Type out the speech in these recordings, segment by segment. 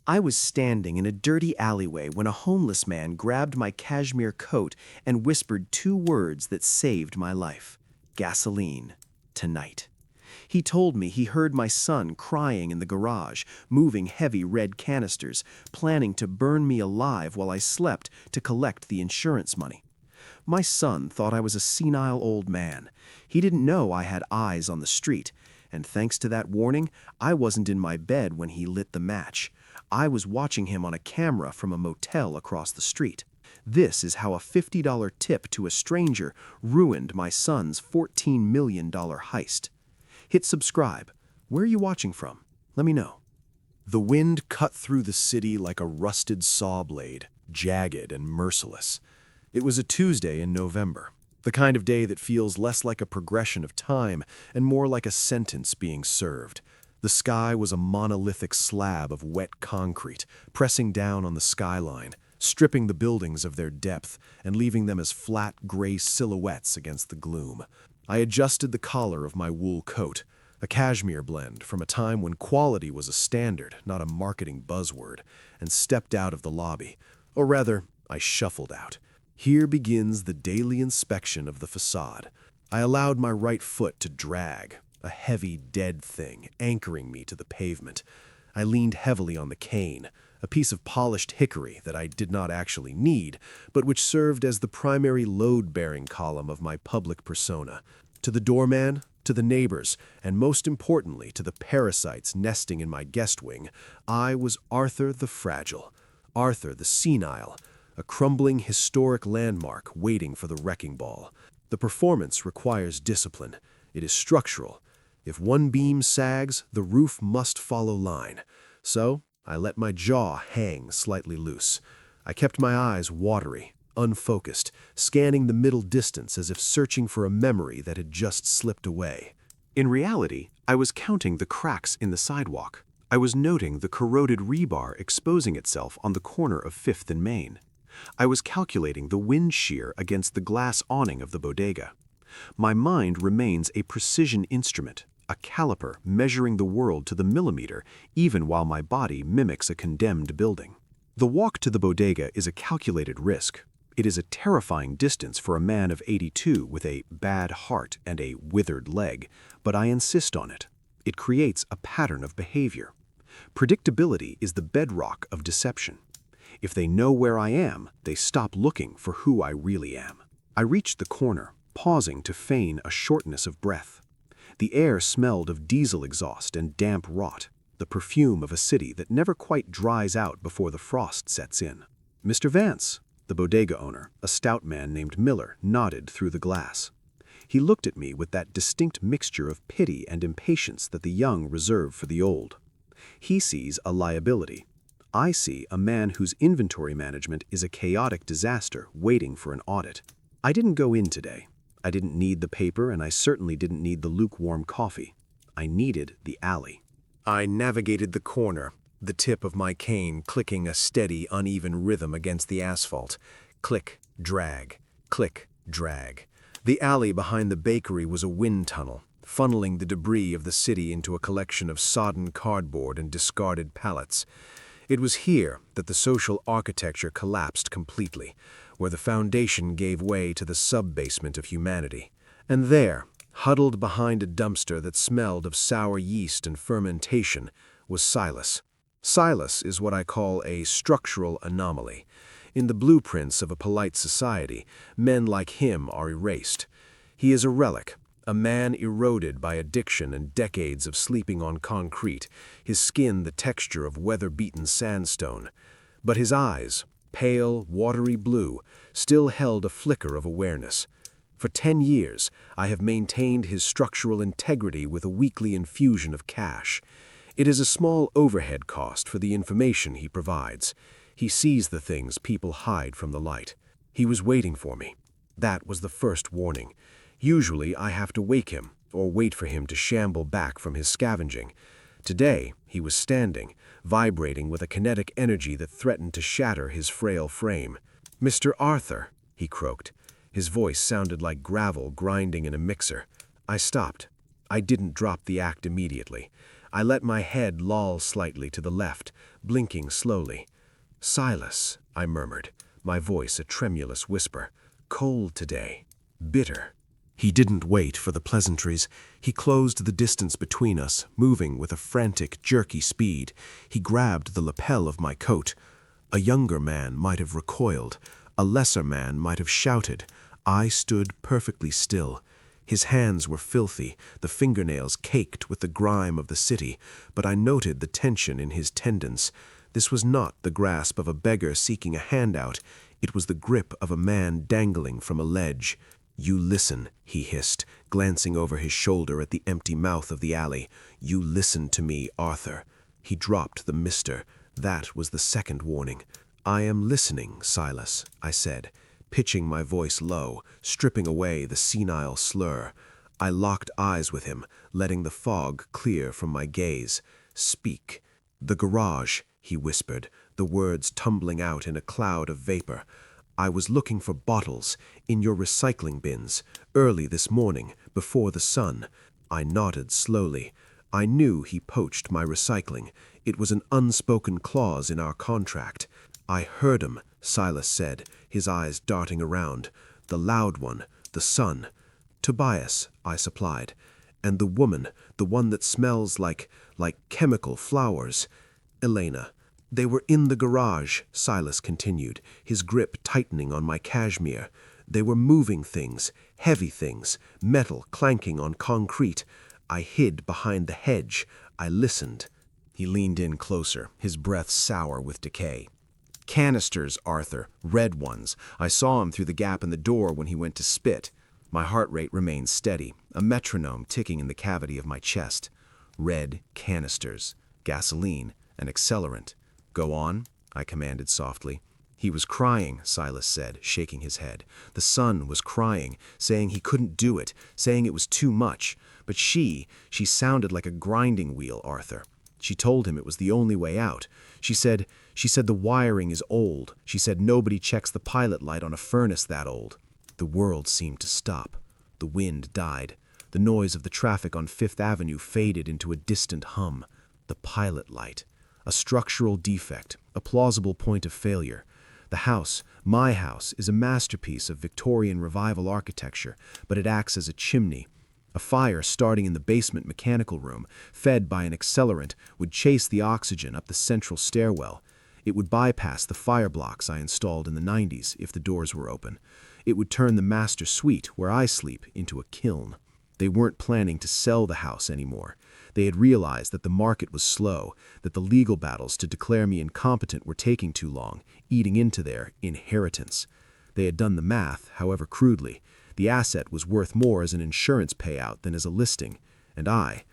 I was standing in a dirty alleyway when a homeless man grabbed my cashmere coat and whispered two words that saved my life. Gasoline. Tonight. He told me he heard my son crying in the garage, moving heavy red canisters, planning to burn me alive while I slept to collect the insurance money. My son thought I was a senile old man. He didn't know I had eyes on the street, and thanks to that warning, I wasn't in my bed when he lit the match. I was watching him on a camera from a motel across the street. This is how a $50 tip to a stranger ruined my son's $14 million heist. Hit subscribe. Where are you watching from? Let me know. The wind cut through the city like a rusted saw blade, jagged and merciless. It was a Tuesday in November, the kind of day that feels less like a progression of time and more like a sentence being served. The sky was a monolithic slab of wet concrete, pressing down on the skyline, stripping the buildings of their depth and leaving them as flat gray silhouettes against the gloom. I adjusted the collar of my wool coat, a cashmere blend from a time when quality was a standard, not a marketing buzzword, and stepped out of the lobby. Or rather, I shuffled out. Here begins the daily inspection of the facade. I allowed my right foot to drag, a heavy, dead thing anchoring me to the pavement. I leaned heavily on the cane, a piece of polished hickory that I did not actually need, but which served as the primary load-bearing column of my public persona. To the doorman, to the neighbors, and most importantly to the parasites nesting in my guest wing, I was Arthur the Fragile, Arthur the Senile, a crumbling historic landmark waiting for the wrecking ball. The performance requires discipline. It is structural. If one beam sags, the roof must follow line. So, I let my jaw hang slightly loose. I kept my eyes watery, unfocused, scanning the middle distance as if searching for a memory that had just slipped away. In reality, I was counting the cracks in the sidewalk. I was noting the corroded rebar exposing itself on the corner of 5th and Main. I was calculating the wind shear against the glass awning of the bodega. My mind remains a precision instrument, a caliper measuring the world to the millimeter, even while my body mimics a condemned building. The walk to the bodega is a calculated risk. It is a terrifying distance for a man of 82 with a bad heart and a withered leg, but I insist on it. It creates a pattern of behavior. Predictability is the bedrock of deception. If they know where I am, they stop looking for who I really am. I reached the corner, pausing to feign a shortness of breath. The air smelled of diesel exhaust and damp rot, the perfume of a city that never quite dries out before the frost sets in. "Mr. Vance," the bodega owner, a stout man named Miller, nodded through the glass. He looked at me with that distinct mixture of pity and impatience that the young reserve for the old. He sees a liability. I see a man whose inventory management is a chaotic disaster waiting for an audit. I didn't go in today. I didn't need the paper, and I certainly didn't need the lukewarm coffee. I needed the alley. I navigated the corner, the tip of my cane clicking a steady, uneven rhythm against the asphalt. Click, drag, click, drag. The alley behind the bakery was a wind tunnel, funneling the debris of the city into a collection of sodden cardboard and discarded pallets. It was here that the social architecture collapsed completely, where the foundation gave way to the sub-basement of humanity. And there, huddled behind a dumpster that smelled of sour yeast and fermentation, was Silas. Silas is what I call a structural anomaly. In the blueprints of a polite society, men like him are erased. He is a relic, a man eroded by addiction and decades of sleeping on concrete, his skin the texture of weather-beaten sandstone. But his eyes, pale, watery blue, still held a flicker of awareness. For 10 years, I have maintained his structural integrity with a weekly infusion of cash. It is a small overhead cost for the information he provides. He sees the things people hide from the light. He was waiting for me. That was the first warning. Usually, I have to wake him, or wait for him to shamble back from his scavenging. Today, he was standing, vibrating with a kinetic energy that threatened to shatter his frail frame. "Mr. Arthur," he croaked. His voice sounded like gravel grinding in a mixer. I stopped. I didn't drop the act immediately. I let my head loll slightly to the left, blinking slowly. "Silas," I murmured, my voice a tremulous whisper. "Cold today. Bitter." He didn't wait for the pleasantries. He closed the distance between us, moving with a frantic, jerky speed. He grabbed the lapel of my coat. A younger man might have recoiled. A lesser man might have shouted. I stood perfectly still. His hands were filthy, the fingernails caked with the grime of the city, but I noted the tension in his tendons. This was not the grasp of a beggar seeking a handout. It was the grip of a man dangling from a ledge. "You listen," he hissed, glancing over his shoulder at the empty mouth of the alley. "You listen to me, Arthur." He dropped the mister. That was the second warning. "I am listening, Silas," I said, pitching my voice low, stripping away the senile slur. I locked eyes with him, letting the fog clear from my gaze. "Speak." "The garage," he whispered, the words tumbling out in a cloud of vapor. "I was looking for bottles in your recycling bins, early this morning, before the sun." I nodded slowly. I knew he poached my recycling. It was an unspoken clause in our contract. "I heard him," Silas said, his eyes darting around. "The loud one, the son." "Tobias," I supplied. "And the woman, the one that smells like chemical flowers." "Elena." "They were in the garage," Silas continued, his grip tightening on my cashmere. "They were moving things, heavy things, metal clanking on concrete. I hid behind the hedge. I listened." He leaned in closer, his breath sour with decay. "Canisters, Arthur, red ones. I saw him through the gap in the door when he went to spit." My heart rate remained steady, a metronome ticking in the cavity of my chest. Red canisters, gasoline, an accelerant. "Go on," I commanded softly. "He was crying," Silas said, shaking his head. "The son was crying, saying he couldn't do it, saying it was too much. But she sounded like a grinding wheel, Arthur. She told him it was the only way out. She said the wiring is old. She said nobody checks the pilot light on a furnace that old." The world seemed to stop. The wind died. The noise of the traffic on Fifth Avenue faded into a distant hum. The pilot light. A structural defect, a plausible point of failure. The house, my house, is a masterpiece of Victorian revival architecture, but it acts as a chimney. A fire starting in the basement mechanical room, fed by an accelerant, would chase the oxygen up the central stairwell. It would bypass the fire blocks I installed in the 90s if the doors were open. It would turn the master suite, where I sleep, into a kiln. They weren't planning to sell the house anymore. They had realized that the market was slow, that the legal battles to declare me incompetent were taking too long, eating into their inheritance. They had done the math, however crudely. The asset was worth more as an insurance payout than as a listing, and I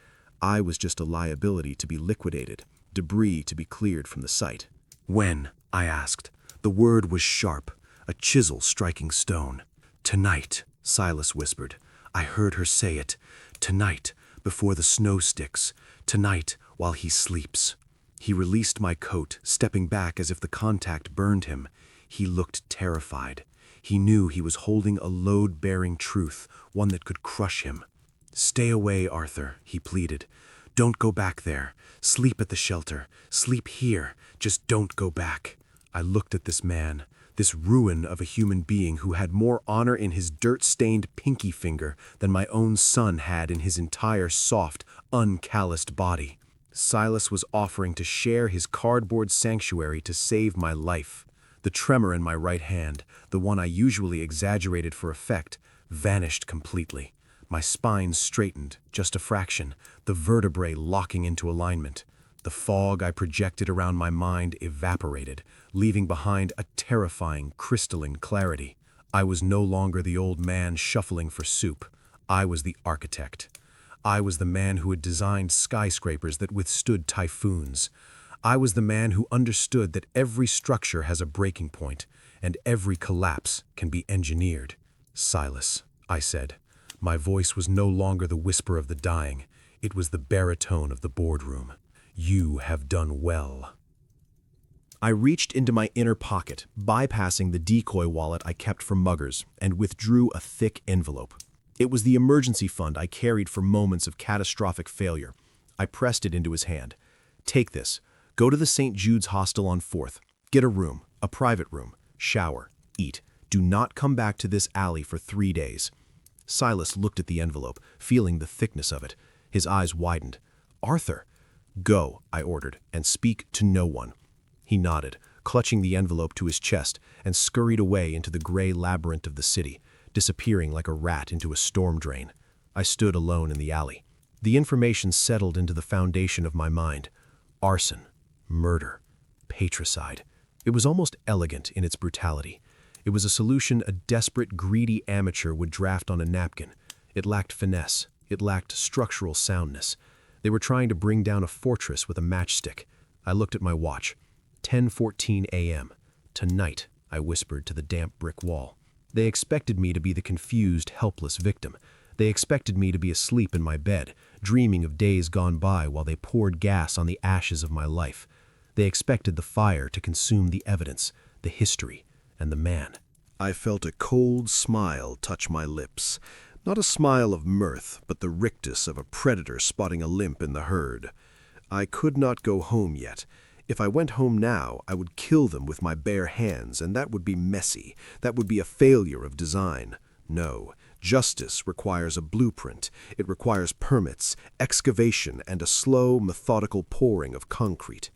was just a liability to be liquidated, debris to be cleared from the site. "When?" I asked. The word was sharp, a chisel striking stone. "Tonight," Silas whispered. I heard her say it. "Tonight, before the snow sticks. Tonight, while he sleeps." He released my coat, stepping back as if the contact burned him. He looked terrified. He knew he was holding a load-bearing truth, one that could crush him. "Stay away, Arthur," he pleaded. "Don't go back there. Sleep at the shelter. Sleep here. Just don't go back." I looked at this man, this ruin of a human being who had more honor in his dirt-stained pinky finger than my own son had in his entire soft, uncalloused body. Silas was offering to share his cardboard sanctuary to save my life. The tremor in my right hand, the one I usually exaggerated for effect, vanished completely. My spine straightened, just a fraction, the vertebrae locking into alignment. The fog I projected around my mind evaporated, leaving behind a terrifying, crystalline clarity. I was no longer the old man shuffling for soup. I was the architect. I was the man who had designed skyscrapers that withstood typhoons. I was the man who understood that every structure has a breaking point, and every collapse can be engineered. "Silas," I said. My voice was no longer the whisper of the dying. It was the baritone of the boardroom. "You have done well." I reached into my inner pocket, bypassing the decoy wallet I kept for muggers, and withdrew a thick envelope. It was the emergency fund I carried for moments of catastrophic failure. I pressed it into his hand. "Take this. Go to the St. Jude's hostel on 4th. Get a room, a private room. Shower. Eat. Do not come back to this alley for 3 days." Silas looked at the envelope, feeling the thickness of it. His eyes widened. "Arthur." "Go," I ordered, "and speak to no one." He nodded, clutching the envelope to his chest, and scurried away into the gray labyrinth of the city, disappearing like a rat into a storm drain. I stood alone in the alley. The information settled into the foundation of my mind. Arson, murder, patricide. It was almost elegant in its brutality. It was a solution a desperate, greedy amateur would draft on a napkin. It lacked finesse. It lacked structural soundness. They were trying to bring down a fortress with a matchstick. I looked at my watch. 10:14 a.m. "Tonight," I whispered to the damp brick wall. They expected me to be the confused, helpless victim. They expected me to be asleep in my bed, dreaming of days gone by while they poured gas on the ashes of my life. They expected the fire to consume the evidence, the history, and the man. I felt a cold smile touch my lips. Not a smile of mirth, but the rictus of a predator spotting a limp in the herd. I could not go home yet. If I went home now, I would kill them with my bare hands, and that would be messy. That would be a failure of design. No, justice requires a blueprint. It requires permits, excavation, and a slow, methodical pouring of concrete.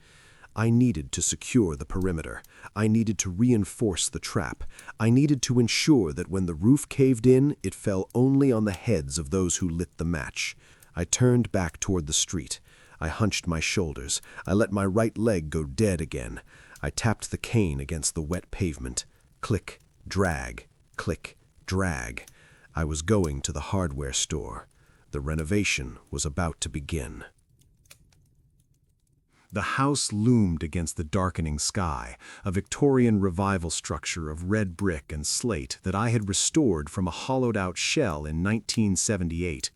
I needed to secure the perimeter. I needed to reinforce the trap. I needed to ensure that when the roof caved in, it fell only on the heads of those who lit the match. I turned back toward the street. I hunched my shoulders. I let my right leg go dead again. I tapped the cane against the wet pavement. Click, drag, click, drag. I was going to the hardware store. The renovation was about to begin. The house loomed against the darkening sky, a Victorian revival structure of red brick and slate that I had restored from a hollowed-out shell in 1978.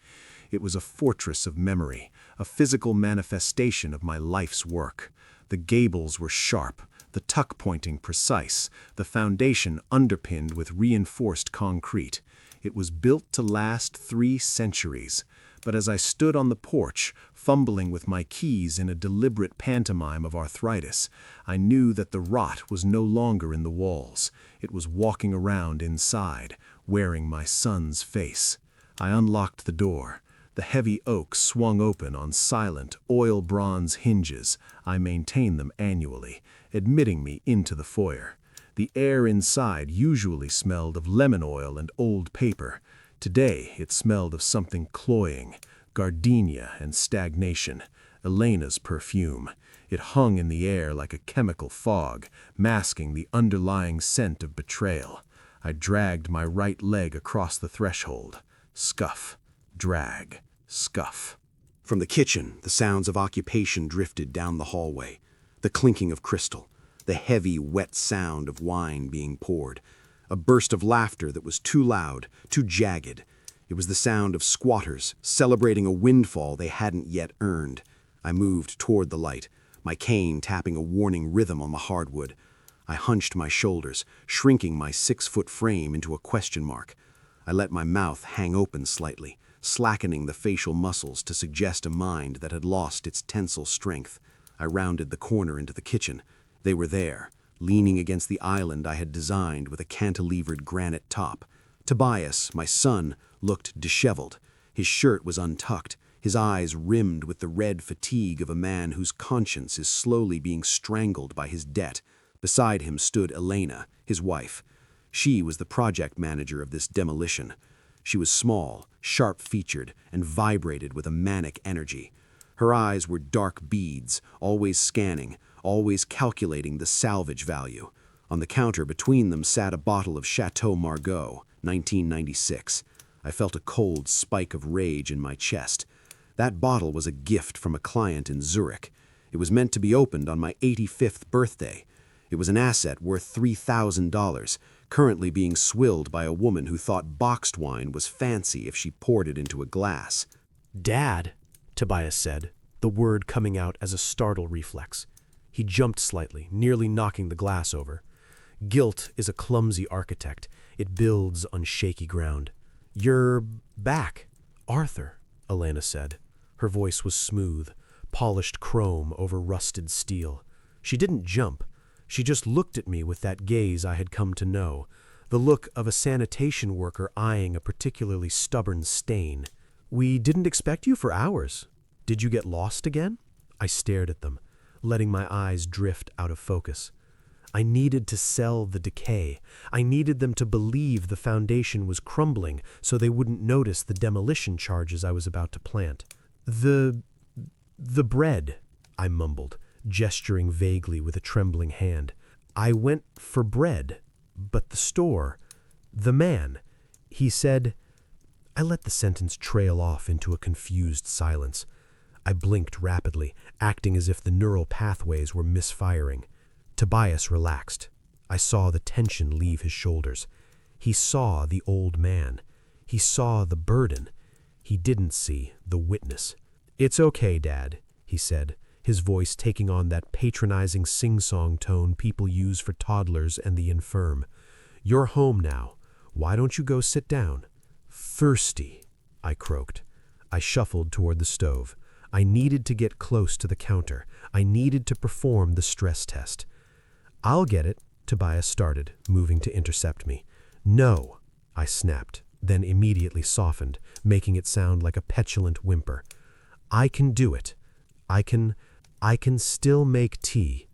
It was a fortress of memory, a physical manifestation of my life's work. The gables were sharp, the tuck-pointing precise, the foundation underpinned with reinforced concrete. It was built to last 3 centuries. But as I stood on the porch, fumbling with my keys in a deliberate pantomime of arthritis, I knew that the rot was no longer in the walls. It was walking around inside, wearing my son's face. I unlocked the door. The heavy oak swung open on silent, oil-bronze hinges. I maintain them annually, admitting me into the foyer. The air inside usually smelled of lemon oil and old paper. Today it smelled of something cloying, gardenia and stagnation, Elena's perfume. It hung in the air like a chemical fog, masking the underlying scent of betrayal. I dragged my right leg across the threshold. Scuff, drag, scuff. From the kitchen, the sounds of occupation drifted down the hallway. The clinking of crystal, the heavy, wet sound of wine being poured. A burst of laughter that was too loud, too jagged. It was the sound of squatters celebrating a windfall they hadn't yet earned. I moved toward the light, my cane tapping a warning rhythm on the hardwood. I hunched my shoulders, shrinking my 6-foot frame into a question mark. I let my mouth hang open slightly, slackening the facial muscles to suggest a mind that had lost its tensile strength. I rounded the corner into the kitchen. They were there, leaning against the island I had designed with a cantilevered granite top. Tobias, my son, looked disheveled. His shirt was untucked, his eyes rimmed with the red fatigue of a man whose conscience is slowly being strangled by his debt. Beside him stood Elena, his wife. She was the project manager of this demolition. She was small, sharp-featured, and vibrated with a manic energy. Her eyes were dark beads, always scanning, always calculating the salvage value. On the counter between them sat a bottle of Chateau Margaux, 1996. I felt a cold spike of rage in my chest. That bottle was a gift from a client in Zurich. It was meant to be opened on my 85th birthday. It was an asset worth $3,000, currently being swilled by a woman who thought boxed wine was fancy if she poured it into a glass. "Dad," Tobias said, the word coming out as a startle reflex. He jumped slightly, nearly knocking the glass over. Guilt is a clumsy architect. It builds on shaky ground. "You're back, Arthur," Elena said. Her voice was smooth, polished chrome over rusted steel. She didn't jump. She just looked at me with that gaze I had come to know, the look of a sanitation worker eyeing a particularly stubborn stain. "We didn't expect you for hours. Did you get lost again?" I stared at them, letting my eyes drift out of focus. I needed to sell the decay. I needed them to believe the foundation was crumbling so they wouldn't notice the demolition charges I was about to plant. The bread," I mumbled, gesturing vaguely with a trembling hand. "I went for bread, but the store, the man, he said—" I let the sentence trail off into a confused silence. I blinked rapidly, acting as if the neural pathways were misfiring. Tobias relaxed. I saw the tension leave his shoulders. He saw the old man. He saw the burden. He didn't see the witness. "It's okay, Dad," he said, his voice taking on that patronizing sing-song tone people use for toddlers and the infirm. "You're home now. Why don't you go sit down?" "Thirsty," I croaked. I shuffled toward the stove. I needed to get close to the counter. I needed to perform the stress test. "I'll get it," Tobias started, moving to intercept me. "No," I snapped, then immediately softened, making it sound like a petulant whimper. "I can do it. I can still make tea."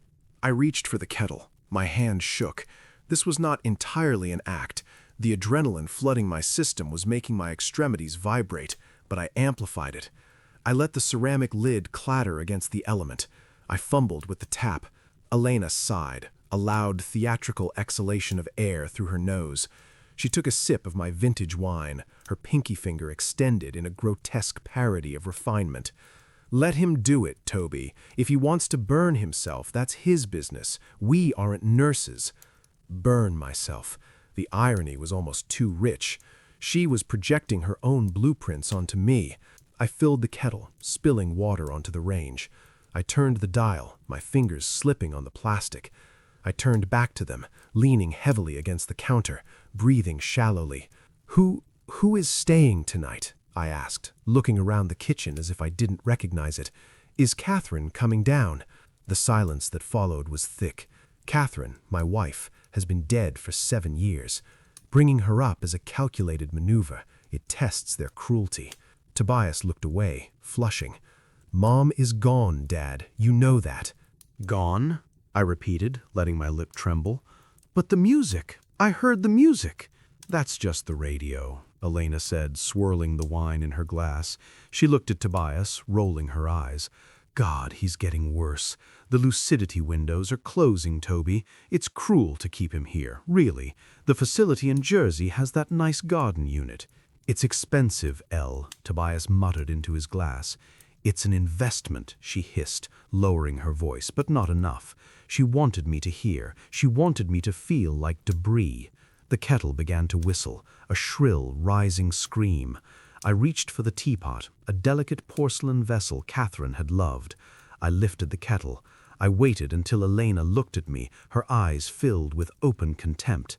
I reached for the kettle. My hand shook. This was not entirely an act. The adrenaline flooding my system was making my extremities vibrate, but I amplified it. I let the ceramic lid clatter against the element. I fumbled with the tap. Elena sighed, a loud theatrical exhalation of air through her nose. She took a sip of my vintage wine, her pinky finger extended in a grotesque parody of refinement. "Let him do it, Toby. If he wants to burn himself, that's his business. We aren't nurses." Burn myself. The irony was almost too rich. She was projecting her own blueprints onto me. I filled the kettle, spilling water onto the range. I turned the dial, my fingers slipping on the plastic. I turned back to them, leaning heavily against the counter, breathing shallowly. Who is staying tonight?" I asked, looking around the kitchen as if I didn't recognize it. "Is Catherine coming down?" The silence that followed was thick. Catherine, my wife, has been dead for 7 years. Bringing her up is a calculated maneuver. It tests their cruelty. Tobias looked away, flushing. "Mom is gone, Dad. You know that." "Gone?" I repeated, letting my lip tremble. "But the music! I heard the music!" "That's just the radio," Elena said, swirling the wine in her glass. She looked at Tobias, rolling her eyes. "God, he's getting worse. The lucidity windows are closing, Toby. It's cruel to keep him here, really. The facility in Jersey has that nice garden unit." "It's expensive, Elle," Tobias muttered into his glass. "It's an investment," she hissed, lowering her voice, but not enough. She wanted me to hear. She wanted me to feel like debris. The kettle began to whistle, a shrill, rising scream. I reached for the teapot, a delicate porcelain vessel Catherine had loved. I lifted the kettle. I waited until Elena looked at me, her eyes filled with open contempt.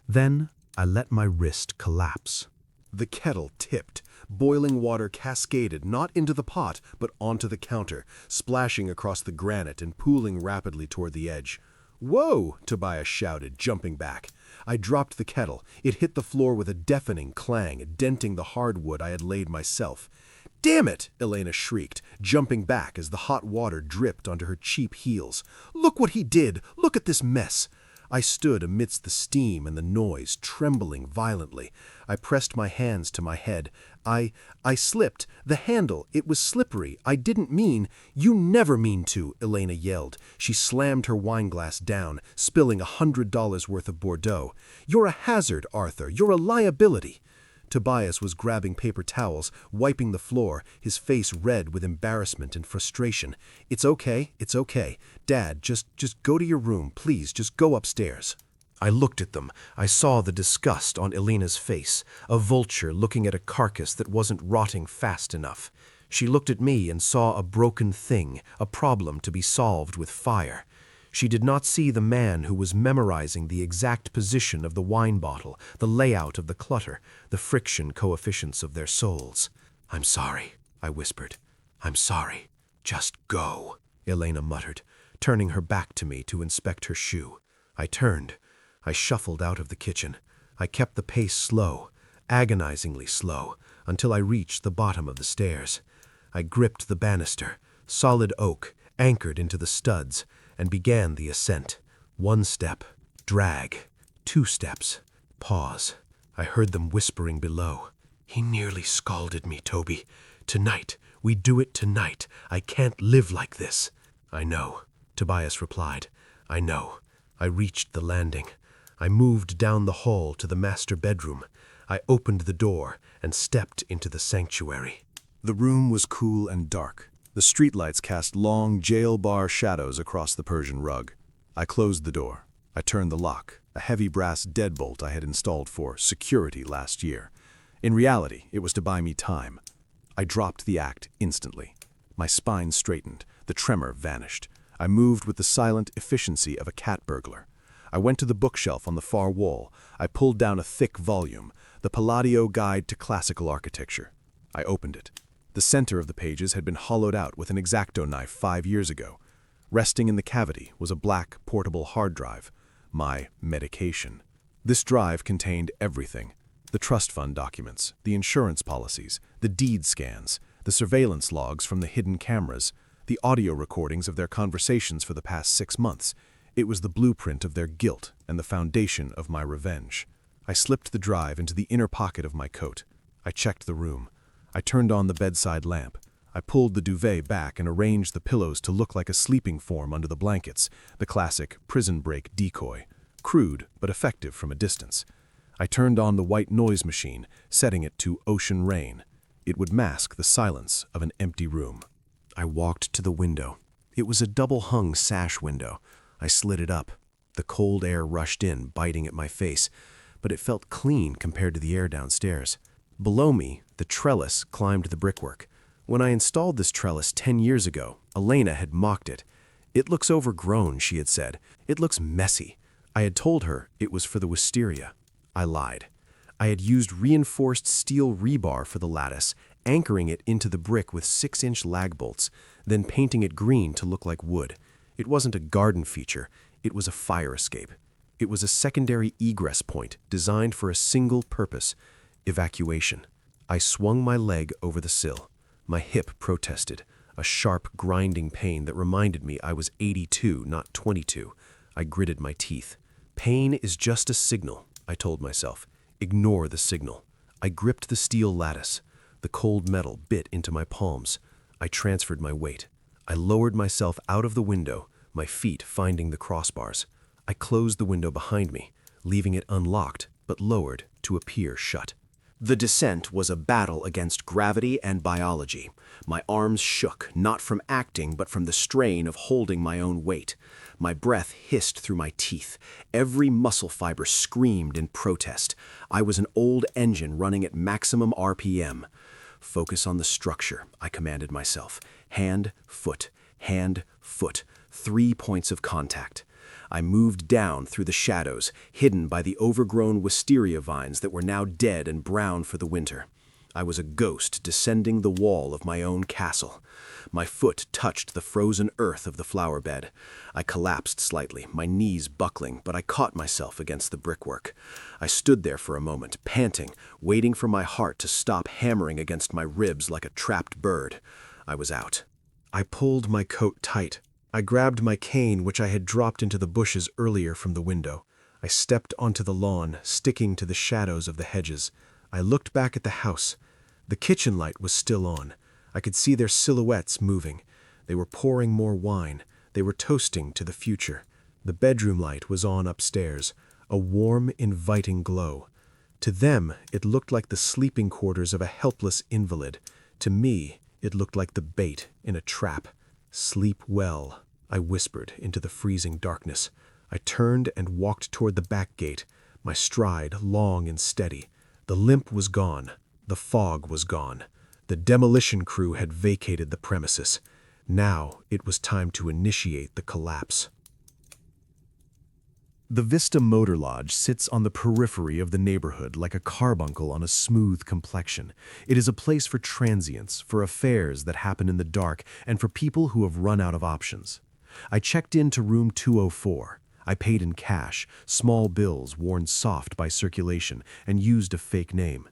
Then I let my wrist collapse. The kettle tipped. Boiling water cascaded not into the pot, but onto the counter, splashing across the granite and pooling rapidly toward the edge. "Whoa!" Tobias shouted, jumping back. I dropped the kettle. It hit the floor with a deafening clang, denting the hardwood I had laid myself. "Damn it!" Elena shrieked, jumping back as the hot water dripped onto her cheap heels. "Look what he did! Look at this mess!" I stood amidst the steam and the noise, trembling violently. I pressed my hands to my head. I slipped. The handle, it was slippery. I didn't mean— "You never mean to," Elena yelled. She slammed her wineglass down, spilling $100 worth of Bordeaux. "You're a hazard, Arthur. You're a liability." Tobias was grabbing paper towels, wiping the floor, his face red with embarrassment and frustration. "It's okay. It's okay. Dad, just go to your room, please. Just go upstairs." I looked at them. I saw the disgust on Elena's face, a vulture looking at a carcass that wasn't rotting fast enough. She looked at me and saw a broken thing, a problem to be solved with fire. She did not see the man who was memorizing the exact position of the wine bottle, the layout of the clutter, the friction coefficients of their souls. "I'm sorry," I whispered. "I'm sorry. Just go," Elena muttered, turning her back to me to inspect her shoe. I turned. I shuffled out of the kitchen. I kept the pace slow, agonizingly slow, until I reached the bottom of the stairs. I gripped the banister, solid oak, anchored into the studs, and began the ascent. 1 step, drag. 2 steps, pause. I heard them whispering below. "He nearly scalded me, Toby. Tonight. We do it tonight. I can't live like this." "I know," Tobias replied. "I know." I reached the landing. I moved down the hall to the master bedroom. I opened the door and stepped into the sanctuary. The room was cool and dark. The streetlights cast long jail bar shadows across the Persian rug. I closed the door. I turned the lock, a heavy brass deadbolt I had installed for security last year. In reality, it was to buy me time. I dropped the act instantly. My spine straightened. The tremor vanished. I moved with the silent efficiency of a cat burglar. I went to the bookshelf on the far wall. I pulled down a thick volume, the Palladio Guide to Classical Architecture. I opened it. The center of the pages had been hollowed out with an X-Acto knife 5 years ago. Resting in the cavity was a black, portable hard drive. My medication. This drive contained everything. The trust fund documents, the insurance policies, the deed scans, the surveillance logs from the hidden cameras, the audio recordings of their conversations for the past 6 months. It was the blueprint of their guilt and the foundation of my revenge. I slipped the drive into the inner pocket of my coat. I checked the room. I turned on the bedside lamp. I pulled the duvet back and arranged the pillows to look like a sleeping form under the blankets, the classic prison break decoy, crude but effective from a distance. I turned on the white noise machine, setting it to ocean rain. It would mask the silence of an empty room. I walked to the window. It was a double-hung sash window. I slid it up. The cold air rushed in, biting at my face, but it felt clean compared to the air downstairs. Below me, the trellis climbed the brickwork. When I installed this trellis 10 years ago, Elena had mocked it. "It looks overgrown," she had said. "It looks messy." I had told her it was for the wisteria. I lied. I had used reinforced steel rebar for the lattice, anchoring it into the brick with 6-inch lag bolts, then painting it green to look like wood. It wasn't a garden feature, it was a fire escape. It was a secondary egress point designed for a single purpose: evacuation. I swung my leg over the sill. My hip protested, a sharp, grinding pain that reminded me I was 82, not 22. I gritted my teeth. "Pain is just a signal," I told myself. "Ignore the signal." I gripped the steel lattice. The cold metal bit into my palms. I transferred my weight. I lowered myself out of the window, my feet finding the crossbars. I closed the window behind me, leaving it unlocked but lowered to appear shut. The descent was a battle against gravity and biology. My arms shook, not from acting, but from the strain of holding my own weight. My breath hissed through my teeth. Every muscle fiber screamed in protest. I was an old engine running at maximum RPM. "Focus on the structure," I commanded myself. Hand, foot, 3 points of contact. I moved down through the shadows, hidden by the overgrown wisteria vines that were now dead and brown for the winter. I was a ghost descending the wall of my own castle. My foot touched the frozen earth of the flower bed. I collapsed slightly, my knees buckling, but I caught myself against the brickwork. I stood there for a moment, panting, waiting for my heart to stop hammering against my ribs like a trapped bird. I was out. I pulled my coat tight. I grabbed my cane, which I had dropped into the bushes earlier from the window. I stepped onto the lawn, sticking to the shadows of the hedges. I looked back at the house. The kitchen light was still on. I could see their silhouettes moving. They were pouring more wine. They were toasting to the future. The bedroom light was on upstairs, a warm, inviting glow. To them, it looked like the sleeping quarters of a helpless invalid. To me, it looked like the bait in a trap. "Sleep well," I whispered into the freezing darkness. I turned and walked toward the back gate, my stride long and steady. The limp was gone. The fog was gone. The demolition crew had vacated the premises. Now it was time to initiate the collapse. The Vista Motor Lodge sits on the periphery of the neighborhood like a carbuncle on a smooth complexion. It is a place for transients, for affairs that happen in the dark, and for people who have run out of options. I checked into room 204. I paid in cash, small bills worn soft by circulation, and used a fake name.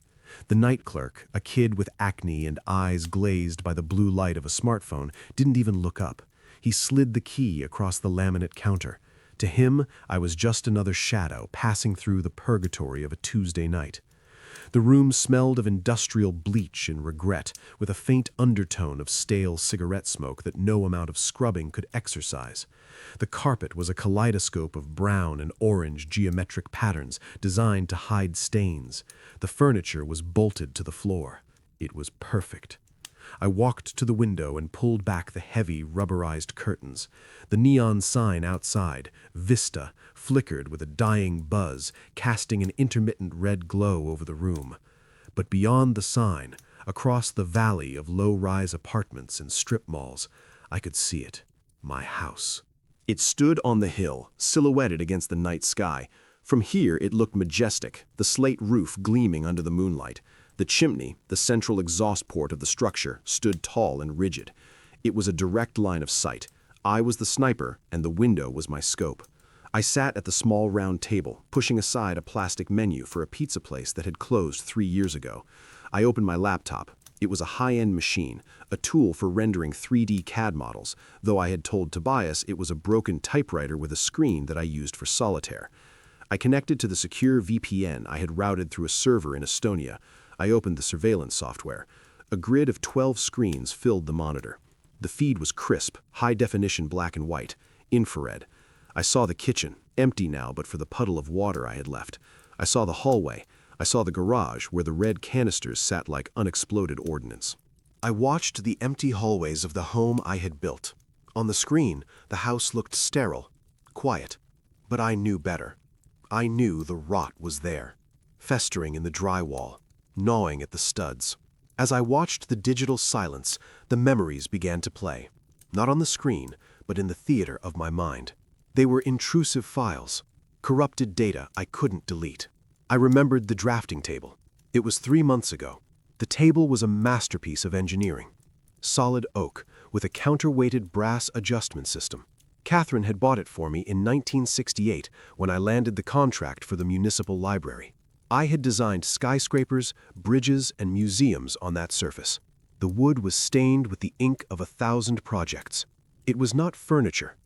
The night clerk, a kid with acne and eyes glazed by the blue light of a smartphone, didn't even look up. He slid the key across the laminate counter. To him, I was just another shadow passing through the purgatory of a Tuesday night. The room smelled of industrial bleach and regret, with a faint undertone of stale cigarette smoke that no amount of scrubbing could exorcise. The carpet was a kaleidoscope of brown and orange geometric patterns designed to hide stains. The furniture was bolted to the floor. It was perfect. I walked to the window and pulled back the heavy, rubberized curtains. The neon sign outside, Vista, flickered with a dying buzz, casting an intermittent red glow over the room. But beyond the sign, across the valley of low-rise apartments and strip malls, I could see it. My house. It stood on the hill, silhouetted against the night sky. From here it looked majestic, the slate roof gleaming under the moonlight. The chimney, the central exhaust port of the structure, stood tall and rigid. It was a direct line of sight. I was the sniper, and the window was my scope. I sat at the small round table, pushing aside a plastic menu for a pizza place that had closed 3 years ago. I opened my laptop. It was a high-end machine, a tool for rendering 3D CAD models, though I had told Tobias it was a broken typewriter with a screen that I used for solitaire. I connected to the secure VPN I had routed through a server in Estonia. I opened the surveillance software. A grid of 12 screens filled the monitor. The feed was crisp, high-definition black and white, infrared. I saw the kitchen, empty now but for the puddle of water I had left. I saw the hallway. I saw the garage where the red canisters sat like unexploded ordnance. I watched the empty hallways of the home I had built. On the screen, the house looked sterile, quiet. But I knew better. I knew the rot was there, festering in the drywall, gnawing at the studs. As I watched the digital silence, the memories began to play. Not on the screen, but in the theater of my mind. They were intrusive files, corrupted data I couldn't delete. I remembered the drafting table. It was 3 months ago. The table was a masterpiece of engineering. Solid oak, with a counterweighted brass adjustment system. Catherine had bought it for me in 1968 when I landed the contract for the municipal library. I had designed skyscrapers, bridges, and museums on that surface. The wood was stained with the ink of 1,000 projects. It was not furniture.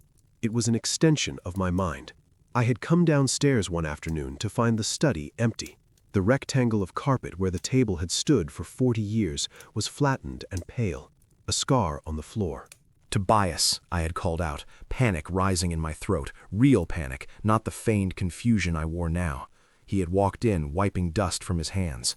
It was an extension of my mind. I had come downstairs one afternoon to find the study empty. The rectangle of carpet where the table had stood for 40 years was flattened and pale, a scar on the floor. Tobias, I had called out, panic rising in my throat, real panic, not the feigned confusion I wore now. He had walked in, wiping dust from his hands.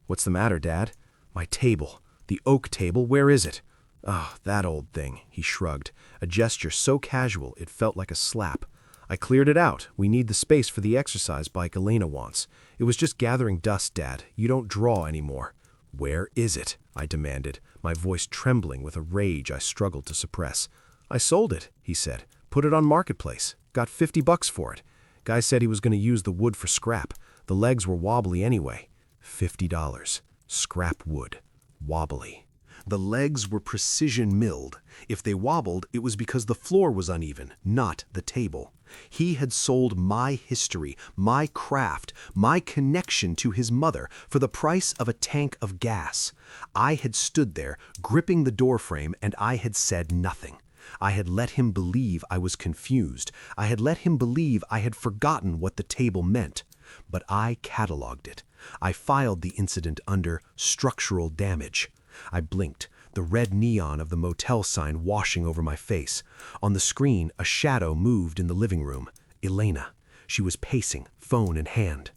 "What's the matter, Dad?" "My table. The oak table, where is it?" "Oh, that old thing," he shrugged, a gesture so casual it felt like a slap. "I cleared it out. We need the space for the exercise bike Elena wants. It was just gathering dust, Dad. You don't draw anymore." "Where is it?" I demanded, my voice trembling with a rage I struggled to suppress. "I sold it," he said. "Put it on Marketplace. Got $50 for it. Guy said he was going to use the wood for scrap. The legs were wobbly anyway." $50. Scrap wood. Wobbly. The legs were precision milled. If they wobbled, it was because the floor was uneven, not the table. He had sold my history, my craft, my connection to his mother for the price of a tank of gas. I had stood there, gripping the doorframe, and I had said nothing. I had let him believe I was confused. I had let him believe I had forgotten what the table meant. But I cataloged it. I filed the incident under structural damage. I blinked, the red neon of the motel sign washing over my face. On the screen, a shadow moved in the living room. Elena. She was pacing, phone in hand.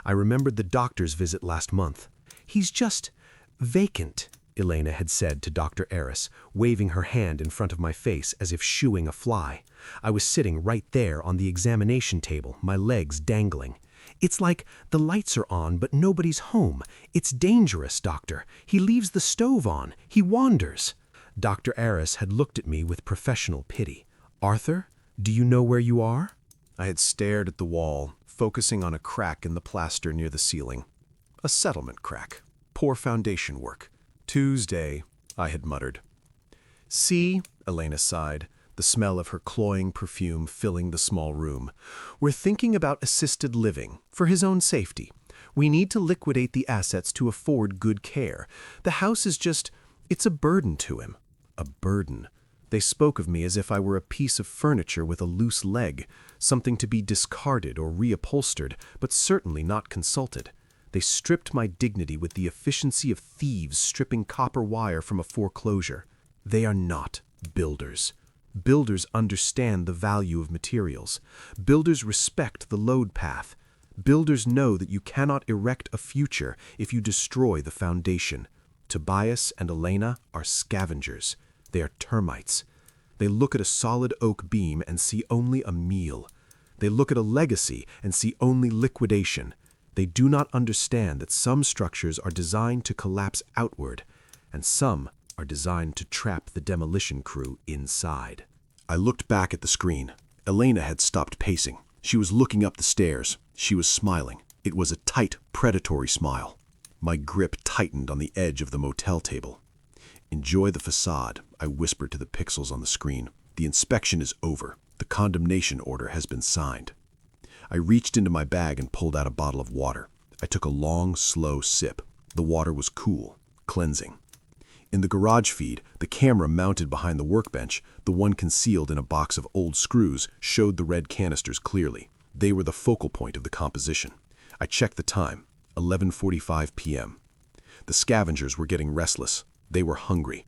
I remembered the doctor's visit last month. "He's just vacant," Elena had said to Dr. Eris, waving her hand in front of my face as if shooing a fly. I was sitting right there on the examination table, my legs dangling. "It's like the lights are on, but nobody's home. It's dangerous, doctor. He leaves the stove on. He wanders." Dr. Eris had looked at me with professional pity. "Arthur, do you know where you are?" I had stared at the wall, focusing on a crack in the plaster near the ceiling. A settlement crack. Poor foundation work. Tuesday, I had muttered. See, Elena sighed, the smell of her cloying perfume filling the small room. We're thinking about assisted living, for his own safety. We need to liquidate the assets to afford good care. The house is it's a burden to him. A burden. They spoke of me as if I were a piece of furniture with a loose leg, something to be discarded or reupholstered, but certainly not consulted. They stripped my dignity with the efficiency of thieves stripping copper wire from a foreclosure. They are not builders. Builders understand the value of materials. Builders respect the load path. Builders know that you cannot erect a future if you destroy the foundation. Tobias and Elena are scavengers. They are termites. They look at a solid oak beam and see only a meal. They look at a legacy and see only liquidation. They do not understand that some structures are designed to collapse outward, and some are designed to trap the demolition crew inside. I looked back at the screen. Elena had stopped pacing. She was looking up the stairs. She was smiling. It was a tight, predatory smile. My grip tightened on the edge of the motel table. Enjoy the facade, I whispered to the pixels on the screen. The inspection is over. The condemnation order has been signed. I reached into my bag and pulled out a bottle of water. I took a long, slow sip. The water was cool, cleansing. In the garage feed, the camera mounted behind the workbench, the one concealed in a box of old screws, showed the red canisters clearly. They were the focal point of the composition. I checked the time, 11:45 p.m. The scavengers were getting restless. They were hungry.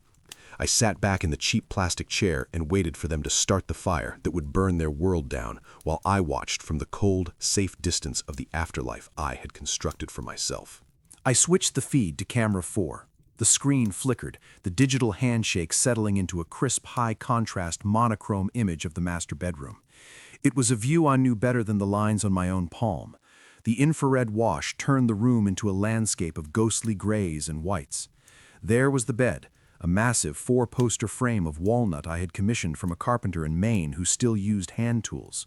I sat back in the cheap plastic chair and waited for them to start the fire that would burn their world down while I watched from the cold, safe distance of the afterlife I had constructed for myself. I switched the feed to camera 4. The screen flickered, the digital handshake settling into a crisp, high-contrast, monochrome image of the master bedroom. It was a view I knew better than the lines on my own palm. The infrared wash turned the room into a landscape of ghostly grays and whites. There was the bed, a massive 4-poster frame of walnut I had commissioned from a carpenter in Maine who still used hand tools.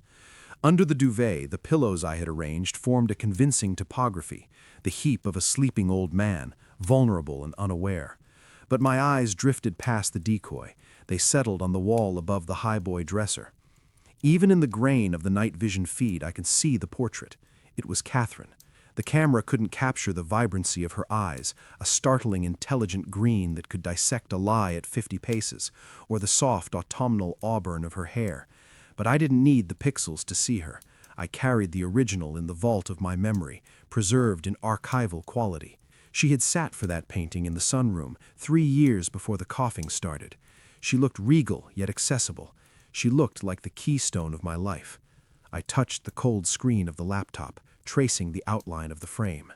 Under the duvet, the pillows I had arranged formed a convincing topography, the heap of a sleeping old man, vulnerable and unaware. But my eyes drifted past the decoy. They settled on the wall above the highboy dresser. Even in the grain of the night vision feed, I could see the portrait. It was Catherine. The camera couldn't capture the vibrancy of her eyes, a startling, intelligent green that could dissect a lie at 50 paces, or the soft autumnal auburn of her hair. But I didn't need the pixels to see her. I carried the original in the vault of my memory, preserved in archival quality. She had sat for that painting in the sunroom 3 years before the coughing started. She looked regal yet accessible. She looked like the keystone of my life. I touched the cold screen of the laptop, tracing the outline of the frame.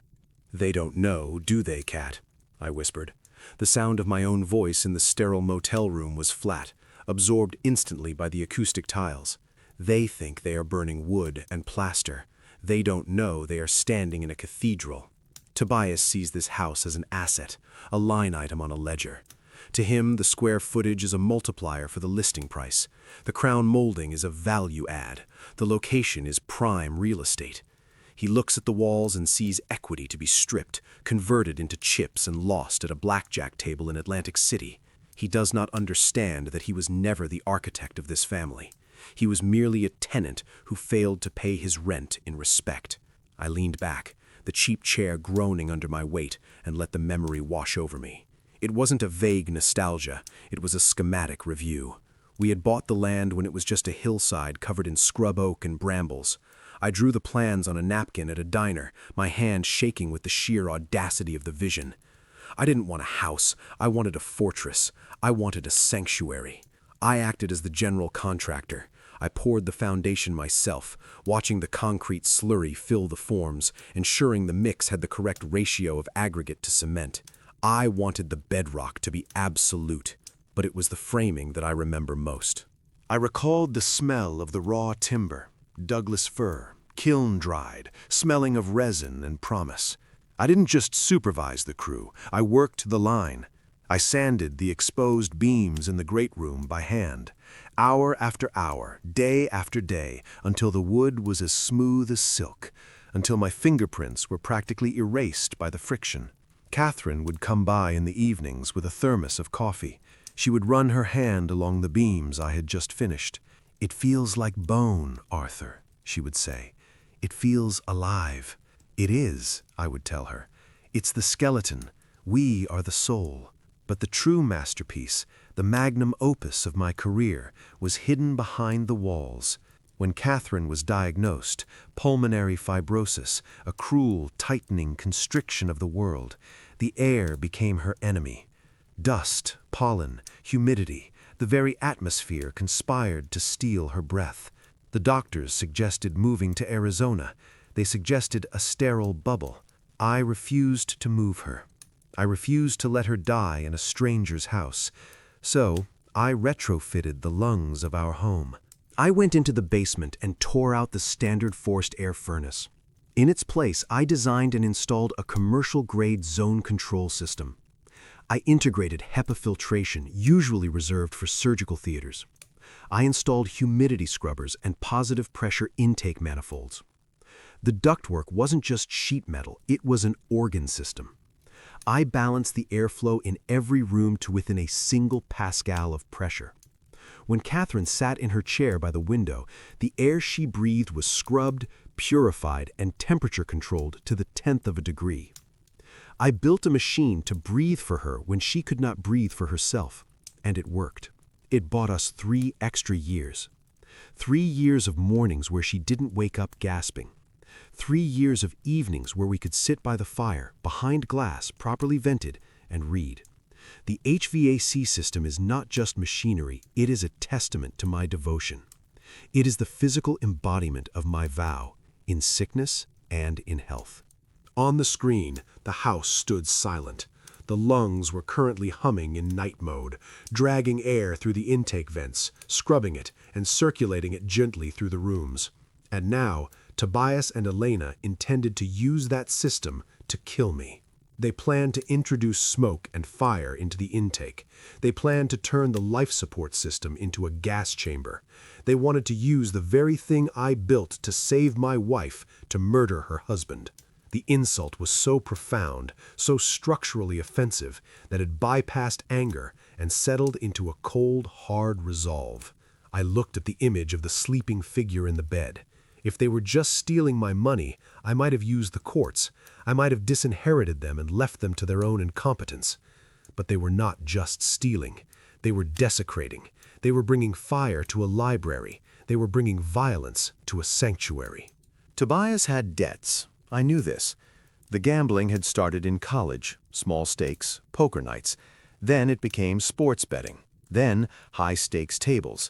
"They don't know, do they, Cat?" I whispered. The sound of my own voice in the sterile motel room was flat, absorbed instantly by the acoustic tiles. They think they are burning wood and plaster. They don't know they are standing in a cathedral. Tobias sees this house as an asset, a line item on a ledger. To him, the square footage is a multiplier for the listing price. The crown molding is a value add. The location is prime real estate. He looks at the walls and sees equity to be stripped, converted into chips and lost at a blackjack table in Atlantic City. He does not understand that he was never the architect of this family. He was merely a tenant who failed to pay his rent in respect. I leaned back, the cheap chair groaning under my weight, and let the memory wash over me. It wasn't a vague nostalgia, it was a schematic review. We had bought the land when it was just a hillside covered in scrub oak and brambles. I drew the plans on a napkin at a diner, my hand shaking with the sheer audacity of the vision. I didn't want a house, I wanted a fortress. I wanted a sanctuary. I acted as the general contractor. I poured the foundation myself, watching the concrete slurry fill the forms, ensuring the mix had the correct ratio of aggregate to cement. I wanted the bedrock to be absolute, but it was the framing that I remember most. I recalled the smell of the raw timber, Douglas fir, kiln-dried, smelling of resin and promise. I didn't just supervise the crew, I worked the line. I sanded the exposed beams in the great room by hand. Hour after hour, day after day, until the wood was as smooth as silk, until my fingerprints were practically erased by the friction. Catherine would come by in the evenings with a thermos of coffee. She would run her hand along the beams I had just finished. "It feels like bone, Arthur," she would say. "It feels alive." "It is," I would tell her. "It's the skeleton. We are the soul." But the true masterpiece, the magnum opus of my career, was hidden behind the walls. When Catherine was diagnosed, pulmonary fibrosis, a cruel, tightening constriction of the world, the air became her enemy. Dust, pollen, humidity, the very atmosphere conspired to steal her breath. The doctors suggested moving to Arizona. They suggested a sterile bubble. I refused to move her. I refused to let her die in a stranger's house. So I retrofitted the lungs of our home. I went into the basement and tore out the standard forced air furnace. In its place, I designed and installed a commercial-grade zone control system. I integrated HEPA filtration, usually reserved for surgical theaters. I installed humidity scrubbers and positive pressure intake manifolds. The ductwork wasn't just sheet metal, it was an organ system. I balanced the airflow in every room to within a single Pascal of pressure. When Catherine sat in her chair by the window, the air she breathed was scrubbed, purified, and temperature-controlled to the 10th of a degree. I built a machine to breathe for her when she could not breathe for herself, and it worked. It bought us 3 extra years. 3 years of mornings where she didn't wake up gasping. 3 years of evenings where we could sit by the fire, behind glass, properly vented, and read. The HVAC system is not just machinery, it is a testament to my devotion. It is the physical embodiment of my vow, in sickness and in health. On the screen, the house stood silent. The lungs were currently humming in night mode, dragging air through the intake vents, scrubbing it, and circulating it gently through the rooms. And now, Tobias and Elena intended to use that system to kill me. They planned to introduce smoke and fire into the intake. They planned to turn the life support system into a gas chamber. They wanted to use the very thing I built to save my wife to murder her husband. The insult was so profound, so structurally offensive, that it bypassed anger and settled into a cold, hard resolve. I looked at the image of the sleeping figure in the bed. If they were just stealing my money, I might have used the courts. I might have disinherited them and left them to their own incompetence. But they were not just stealing. They were desecrating. They were bringing fire to a library. They were bringing violence to a sanctuary. Tobias had debts. I knew this. The gambling had started in college, small stakes, poker nights. Then it became sports betting. Then high-stakes tables.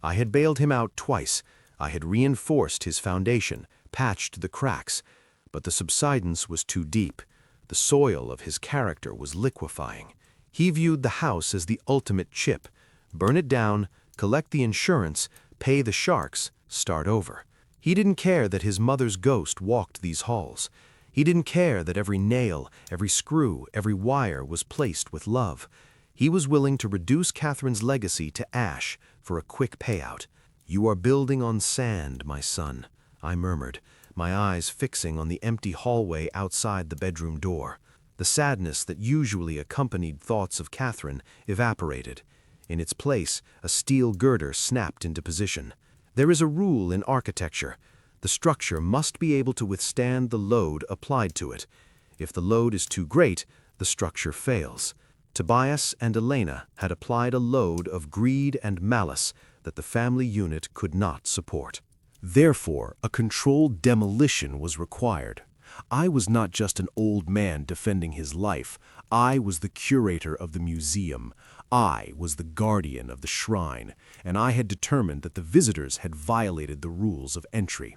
I had bailed him out twice. I had reinforced his foundation, patched the cracks. But the subsidence was too deep. The soil of his character was liquefying. He viewed the house as the ultimate chip. Burn it down, collect the insurance, pay the sharks, start over. He didn't care that his mother's ghost walked these halls. He didn't care that every nail, every screw, every wire was placed with love. He was willing to reduce Catherine's legacy to ash for a quick payout. "You are building on sand, my son," I murmured, my eyes fixing on the empty hallway outside the bedroom door. The sadness that usually accompanied thoughts of Catherine evaporated. In its place, a steel girder snapped into position. There is a rule in architecture. The structure must be able to withstand the load applied to it. If the load is too great, the structure fails. Tobias and Elena had applied a load of greed and malice that the family unit could not support. Therefore, a controlled demolition was required. I was not just an old man defending his life. I was the curator of the museum. I was the guardian of the shrine, and I had determined that the visitors had violated the rules of entry.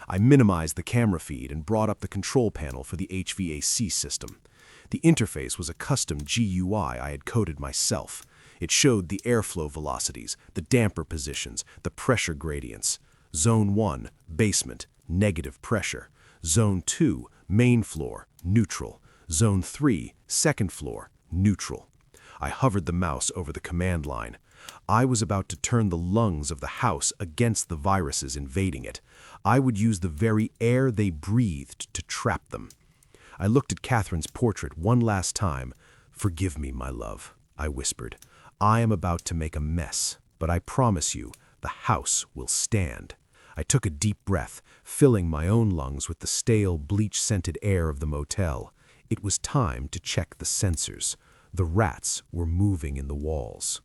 I minimized the camera feed and brought up the control panel for the HVAC system. The interface was a custom GUI I had coded myself. It showed the airflow velocities, the damper positions, the pressure gradients. Zone 1, basement, negative pressure. Zone 2, main floor, neutral. Zone 3, second floor, neutral. I hovered the mouse over the command line. I was about to turn the lungs of the house against the viruses invading it. I would use the very air they breathed to trap them. I looked at Catherine's portrait one last time. "Forgive me, my love," I whispered. "I am about to make a mess, but I promise you, the house will stand." I took a deep breath, filling my own lungs with the stale, bleach-scented air of the motel. It was time to check the sensors. The rats were moving in the walls.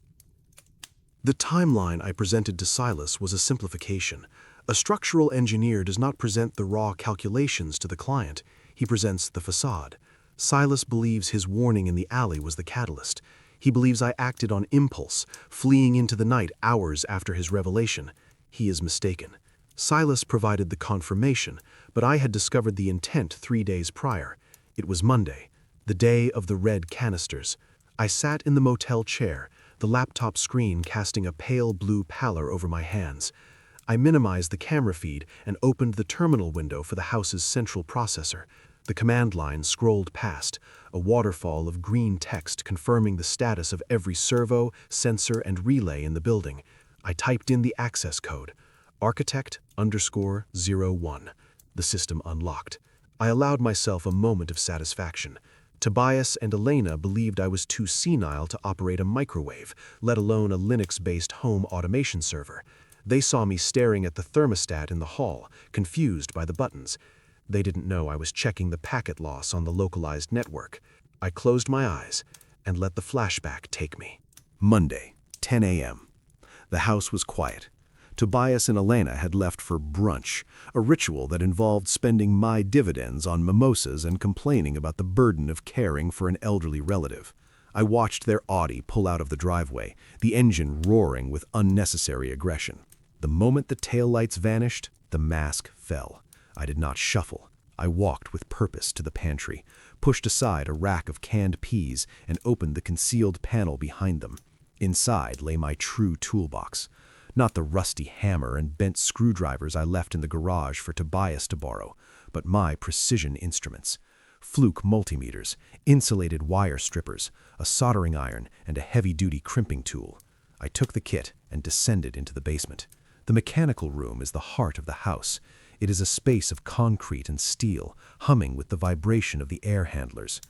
The timeline I presented to Silas was a simplification. A structural engineer does not present the raw calculations to the client. He presents the facade. Silas believes his warning in the alley was the catalyst. He believes I acted on impulse, fleeing into the night hours after his revelation. He is mistaken. Silas provided the confirmation, but I had discovered the intent 3 days prior. It was Monday, the day of the red canisters. I sat in the motel chair, the laptop screen casting a pale blue pallor over my hands. I minimized the camera feed and opened the terminal window for the house's central processor. The command line scrolled past, a waterfall of green text confirming the status of every servo, sensor, and relay in the building. I typed in the access code, architect_01. The system unlocked. I allowed myself a moment of satisfaction. Tobias and Elena believed I was too senile to operate a microwave, let alone a Linux-based home automation server. They saw me staring at the thermostat in the hall, confused by the buttons. They didn't know I was checking the packet loss on the localized network. I closed my eyes and let the flashback take me. Monday, 10 a.m. The house was quiet. Tobias and Elena had left for brunch, a ritual that involved spending my dividends on mimosas and complaining about the burden of caring for an elderly relative. I watched their Audi pull out of the driveway, the engine roaring with unnecessary aggression. The moment the taillights vanished, the mask fell. I did not shuffle. I walked with purpose to the pantry, pushed aside a rack of canned peas, and opened the concealed panel behind them. Inside lay my true toolbox. Not the rusty hammer and bent screwdrivers I left in the garage for Tobias to borrow, but my precision instruments. Fluke multimeters, insulated wire strippers, a soldering iron, and a heavy-duty crimping tool. I took the kit and descended into the basement. The mechanical room is the heart of the house. It is a space of concrete and steel, humming with the vibration of the air handlers.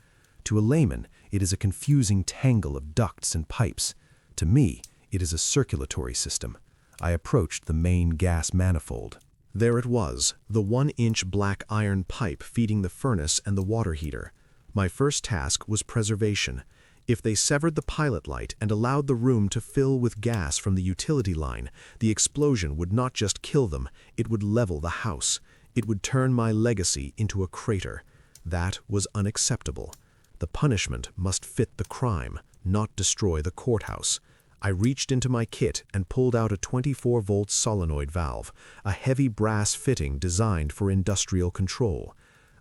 To a layman, it is a confusing tangle of ducts and pipes. To me, it is a circulatory system. I approached the main gas manifold. There it was, the 1-inch black iron pipe feeding the furnace and the water heater. My first task was preservation. If they severed the pilot light and allowed the room to fill with gas from the utility line, the explosion would not just kill them, it would level the house. It would turn my legacy into a crater. That was unacceptable. The punishment must fit the crime, not destroy the courthouse. I reached into my kit and pulled out a 24-volt solenoid valve, a heavy brass fitting designed for industrial control.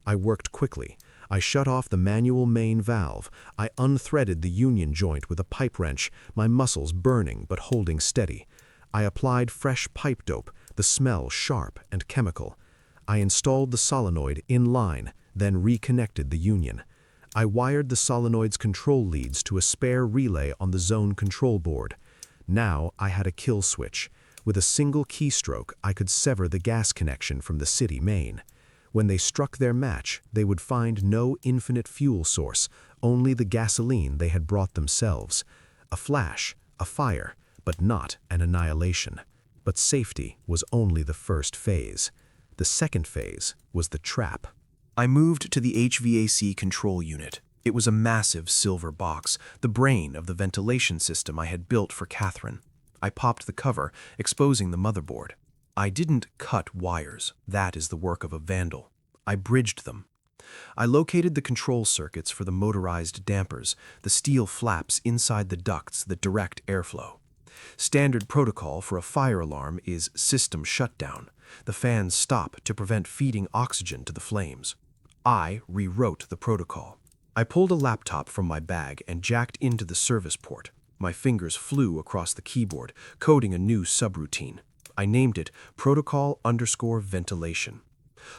I worked quickly. I shut off the manual main valve. I unthreaded the union joint with a pipe wrench, my muscles burning but holding steady. I applied fresh pipe dope, the smell sharp and chemical. I installed the solenoid in line, then reconnected the union. I wired the solenoid's control leads to a spare relay on the zone control board. Now I had a kill switch. With a single keystroke, I could sever the gas connection from the city main. When they struck their match, they would find no infinite fuel source, only the gasoline they had brought themselves. A flash, a fire, but not an annihilation. But safety was only the first phase. The second phase was the trap. I moved to the HVAC control unit. It was a massive silver box, the brain of the ventilation system I had built for Catherine. I popped the cover, exposing the motherboard. I didn't cut wires. That is the work of a vandal. I bridged them. I located the control circuits for the motorized dampers, the steel flaps inside the ducts that direct airflow. Standard protocol for a fire alarm is system shutdown. The fans stop to prevent feeding oxygen to the flames. I rewrote the protocol. I pulled a laptop from my bag and jacked into the service port. My fingers flew across the keyboard, coding a new subroutine. I named it protocol_ventilation.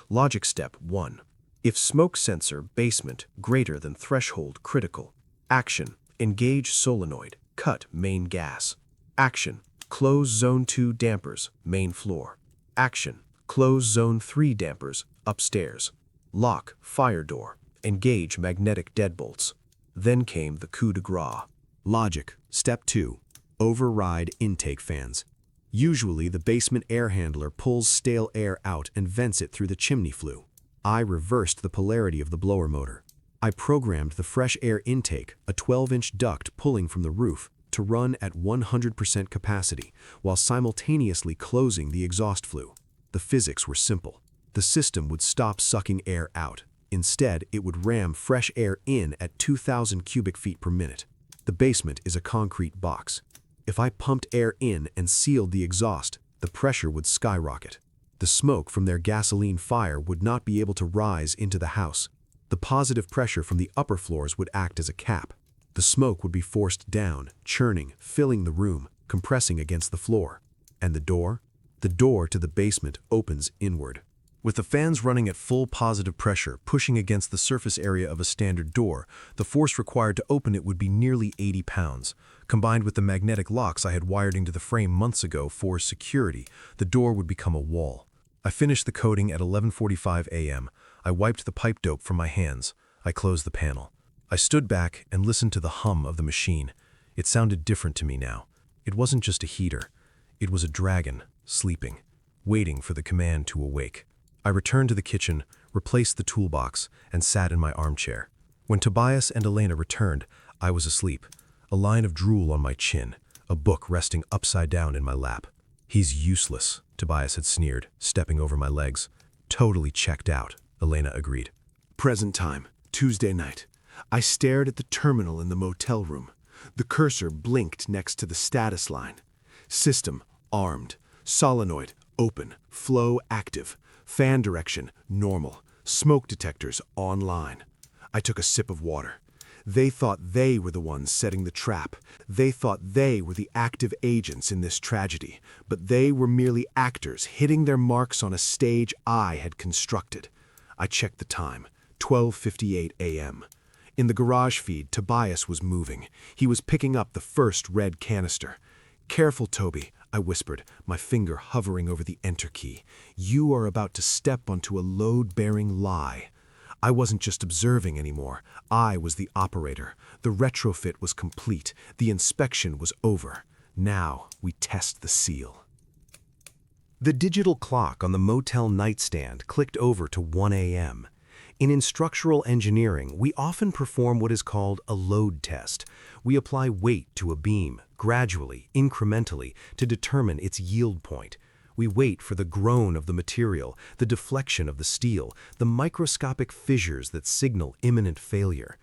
Logic step 1. If smoke sensor basement greater than threshold critical. Action. Engage solenoid. Cut main gas. Action. Close Zone 2 dampers, main floor. Action. Close Zone 3 dampers, upstairs. Lock fire door. Engage magnetic deadbolts. Then came the coup de grace. Logic. Step 2. Override intake fans. Usually, the basement air handler pulls stale air out and vents it through the chimney flue. I reversed the polarity of the blower motor. I programmed the fresh air intake, a 12-inch duct pulling from the roof, to run at 100% capacity, while simultaneously closing the exhaust flue. The physics were simple. The system would stop sucking air out. Instead, it would ram fresh air in at 2,000 cubic feet per minute. The basement is a concrete box. If I pumped air in and sealed the exhaust, the pressure would skyrocket. The smoke from their gasoline fire would not be able to rise into the house. The positive pressure from the upper floors would act as a cap. The smoke would be forced down, churning, filling the room, compressing against the floor. And the door? The door to the basement opens inward. With the fans running at full positive pressure, pushing against the surface area of a standard door, the force required to open it would be nearly 80 pounds. Combined with the magnetic locks I had wired into the frame months ago for security, the door would become a wall. I finished the coating at 11:45 a.m. I wiped the pipe dope from my hands. I closed the panel. I stood back and listened to the hum of the machine. It sounded different to me now. It wasn't just a heater. It was a dragon, sleeping, waiting for the command to awake. I returned to the kitchen, replaced the toolbox, and sat in my armchair. When Tobias and Elena returned, I was asleep, a line of drool on my chin, a book resting upside down in my lap. "He's useless," Tobias had sneered, stepping over my legs. "Totally checked out," Elena agreed. Present time, Tuesday night. I stared at the terminal in the motel room. The cursor blinked next to the status line. System, armed. Solenoid, open. Flow, active. Fan direction, normal. Smoke detectors, online. I took a sip of water. They thought they were the ones setting the trap. They thought they were the active agents in this tragedy, but they were merely actors hitting their marks on a stage I had constructed. I checked the time, 12:58 a.m. In the garage feed, Tobias was moving. He was picking up the first red canister. "Careful, Toby," I whispered, my finger hovering over the enter key. "You are about to step onto a load-bearing lie." I wasn't just observing anymore. I was the operator. The retrofit was complete. The inspection was over. Now we test the seal. The digital clock on the motel nightstand clicked over to 1 a.m. In structural engineering, we often perform what is called a load test. We apply weight to a beam, gradually, incrementally, to determine its yield point. We wait for the groan of the material, the deflection of the steel, the microscopic fissures that signal imminent failure.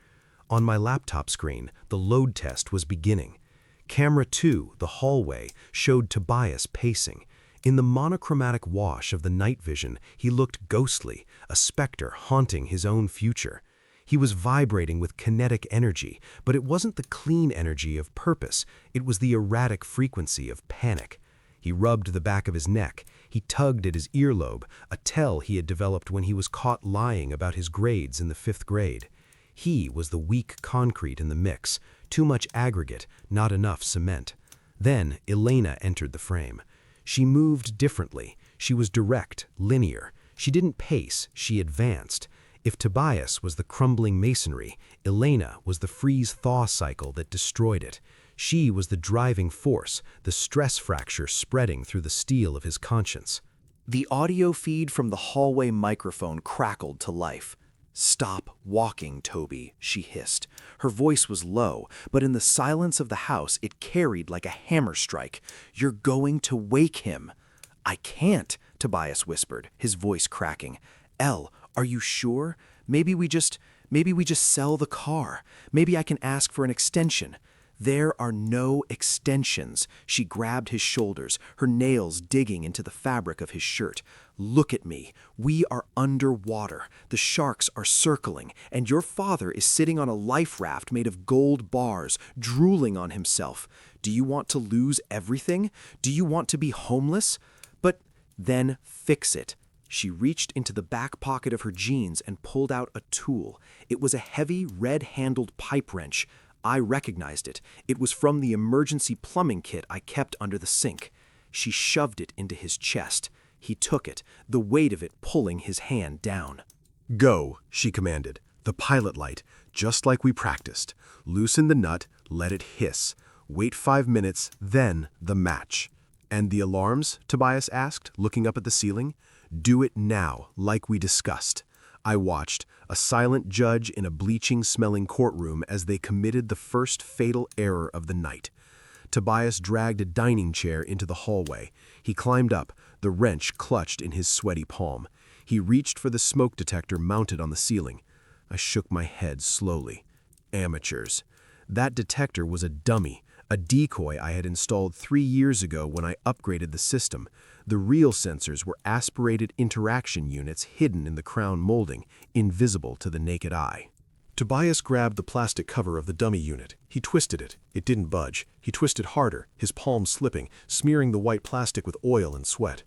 On my laptop screen, the load test was beginning. Camera 2, the hallway, showed Tobias pacing. In the monochromatic wash of the night vision, he looked ghostly, a specter haunting his own future. He was vibrating with kinetic energy, but it wasn't the clean energy of purpose, it was the erratic frequency of panic. He rubbed the back of his neck. He tugged at his earlobe, a tell he had developed when he was caught lying about his grades in the 5th grade. He was the weak concrete in the mix, too much aggregate, not enough cement. Then Elena entered the frame. She moved differently. She was direct, linear. She didn't pace, she advanced. If Tobias was the crumbling masonry, Elena was the freeze-thaw cycle that destroyed it. She was the driving force, the stress fracture spreading through the steel of his conscience. The audio feed from the hallway microphone crackled to life. "Stop walking, Toby," she hissed. Her voice was low, but in the silence of the house it carried like a hammer strike. "You're going to wake him." "I can't," Tobias whispered, his voice cracking. "Elle, are you sure? Maybe we just sell the car. Maybe I can ask for an extension." "There are no extensions." She grabbed his shoulders, her nails digging into the fabric of his shirt. "Look at me. We are underwater. The sharks are circling, and your father is sitting on a life raft made of gold bars, drooling on himself. Do you want to lose everything? Do you want to be homeless? But then fix it." She reached into the back pocket of her jeans and pulled out a tool. It was a heavy, red-handled pipe wrench. I recognized it. It was from the emergency plumbing kit I kept under the sink. She shoved it into his chest. He took it, the weight of it pulling his hand down. Go, she commanded. The pilot light, just like we practiced. Loosen the nut, let it hiss. Wait 5 minutes, then the match. And the alarms? Tobias asked, looking up at the ceiling. Do it now, like we discussed. I watched, a silent judge in a bleaching-smelling courtroom as they committed the first fatal error of the night. Tobias dragged a dining chair into the hallway. He climbed up, the wrench clutched in his sweaty palm. He reached for the smoke detector mounted on the ceiling. I shook my head slowly. Amateurs. That detector was a dummy, a decoy I had installed 3 years ago when I upgraded the system. The real sensors were aspirated interaction units hidden in the crown molding, invisible to the naked eye. Tobias grabbed the plastic cover of the dummy unit. He twisted it. It didn't budge. He twisted harder, his palm slipping, smearing the white plastic with oil and sweat.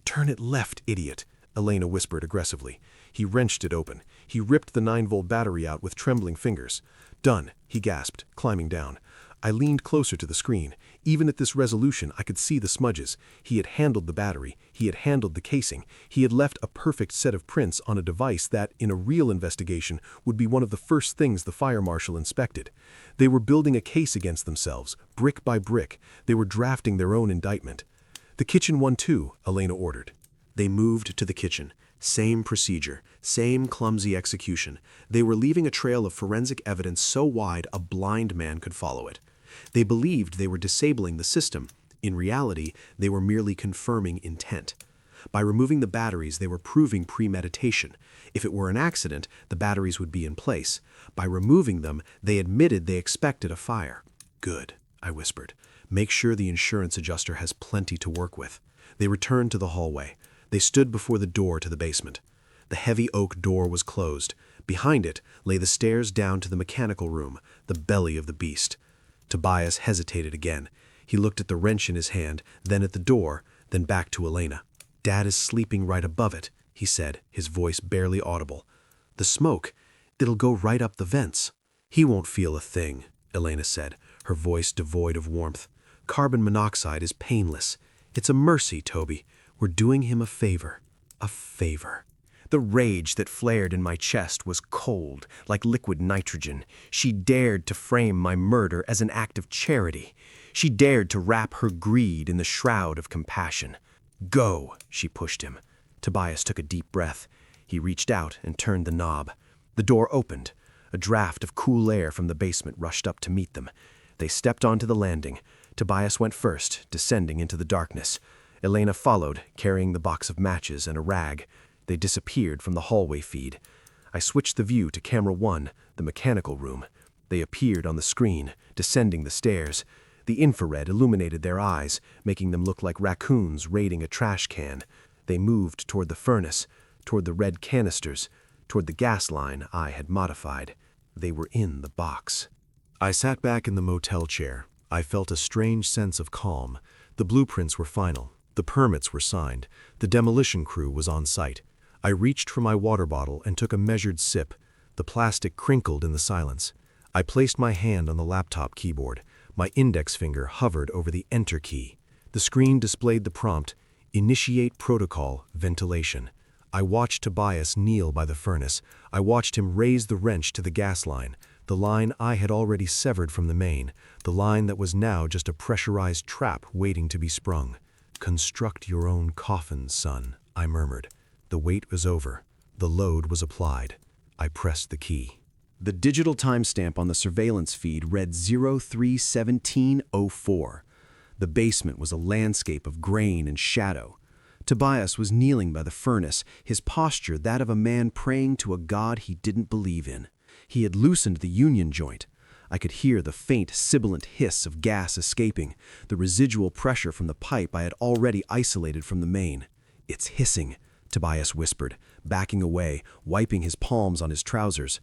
Turn it left, idiot, Elena whispered aggressively. He wrenched it open. He ripped the 9-volt battery out with trembling fingers. Done, he gasped, climbing down. I leaned closer to the screen. Even at this resolution, I could see the smudges. He had handled the battery. He had handled the casing. He had left a perfect set of prints on a device that, in a real investigation, would be one of the first things the fire marshal inspected. They were building a case against themselves, brick by brick. They were drafting their own indictment. The kitchen won too, Elena ordered. They moved to the kitchen. Same procedure, same clumsy execution. They were leaving a trail of forensic evidence so wide a blind man could follow it. They believed they were disabling the system. In reality, they were merely confirming intent. By removing the batteries, they were proving premeditation. If it were an accident, the batteries would be in place. By removing them, they admitted they expected a fire. Good, I whispered. Make sure the insurance adjuster has plenty to work with. They returned to the hallway. They stood before the door to the basement. The heavy oak door was closed. Behind it lay the stairs down to the mechanical room, the belly of the beast. Tobias hesitated again. He looked at the wrench in his hand, then at the door, then back to Elena. Dad is sleeping right above it, he said, his voice barely audible. The smoke, it'll go right up the vents. He won't feel a thing, Elena said, her voice devoid of warmth. Carbon monoxide is painless. It's a mercy, Toby. We're doing him a favor. A favor. The rage that flared in my chest was cold, like liquid nitrogen. She dared to frame my murder as an act of charity. She dared to wrap her greed in the shroud of compassion. Go, she pushed him. Tobias took a deep breath. He reached out and turned the knob. The door opened. A draft of cool air from the basement rushed up to meet them. They stepped onto the landing. Tobias went first, descending into the darkness. Elena followed, carrying the box of matches and a rag. They disappeared from the hallway feed. I switched the view to camera 1, the mechanical room. They appeared on the screen, descending the stairs. The infrared illuminated their eyes, making them look like raccoons raiding a trash can. They moved toward the furnace, toward the red canisters, toward the gas line I had modified. They were in the box. I sat back in the motel chair. I felt a strange sense of calm. The blueprints were final. The permits were signed. The demolition crew was on site. I reached for my water bottle and took a measured sip. The plastic crinkled in the silence. I placed my hand on the laptop keyboard. My index finger hovered over the Enter key. The screen displayed the prompt, Initiate Protocol, Ventilation. I watched Tobias kneel by the furnace. I watched him raise the wrench to the gas line, the line I had already severed from the main, the line that was now just a pressurized trap waiting to be sprung. Construct your own coffin, son, I murmured. The wait was over. The load was applied. I pressed the key. The digital timestamp on the surveillance feed read 03/17/04. The basement was a landscape of grain and shadow. Tobias was kneeling by the furnace, his posture that of a man praying to a god he didn't believe in. He had loosened the union joint. I could hear the faint, sibilant hiss of gas escaping, the residual pressure from the pipe I had already isolated from the main. It's hissing, Tobias whispered, backing away, wiping his palms on his trousers.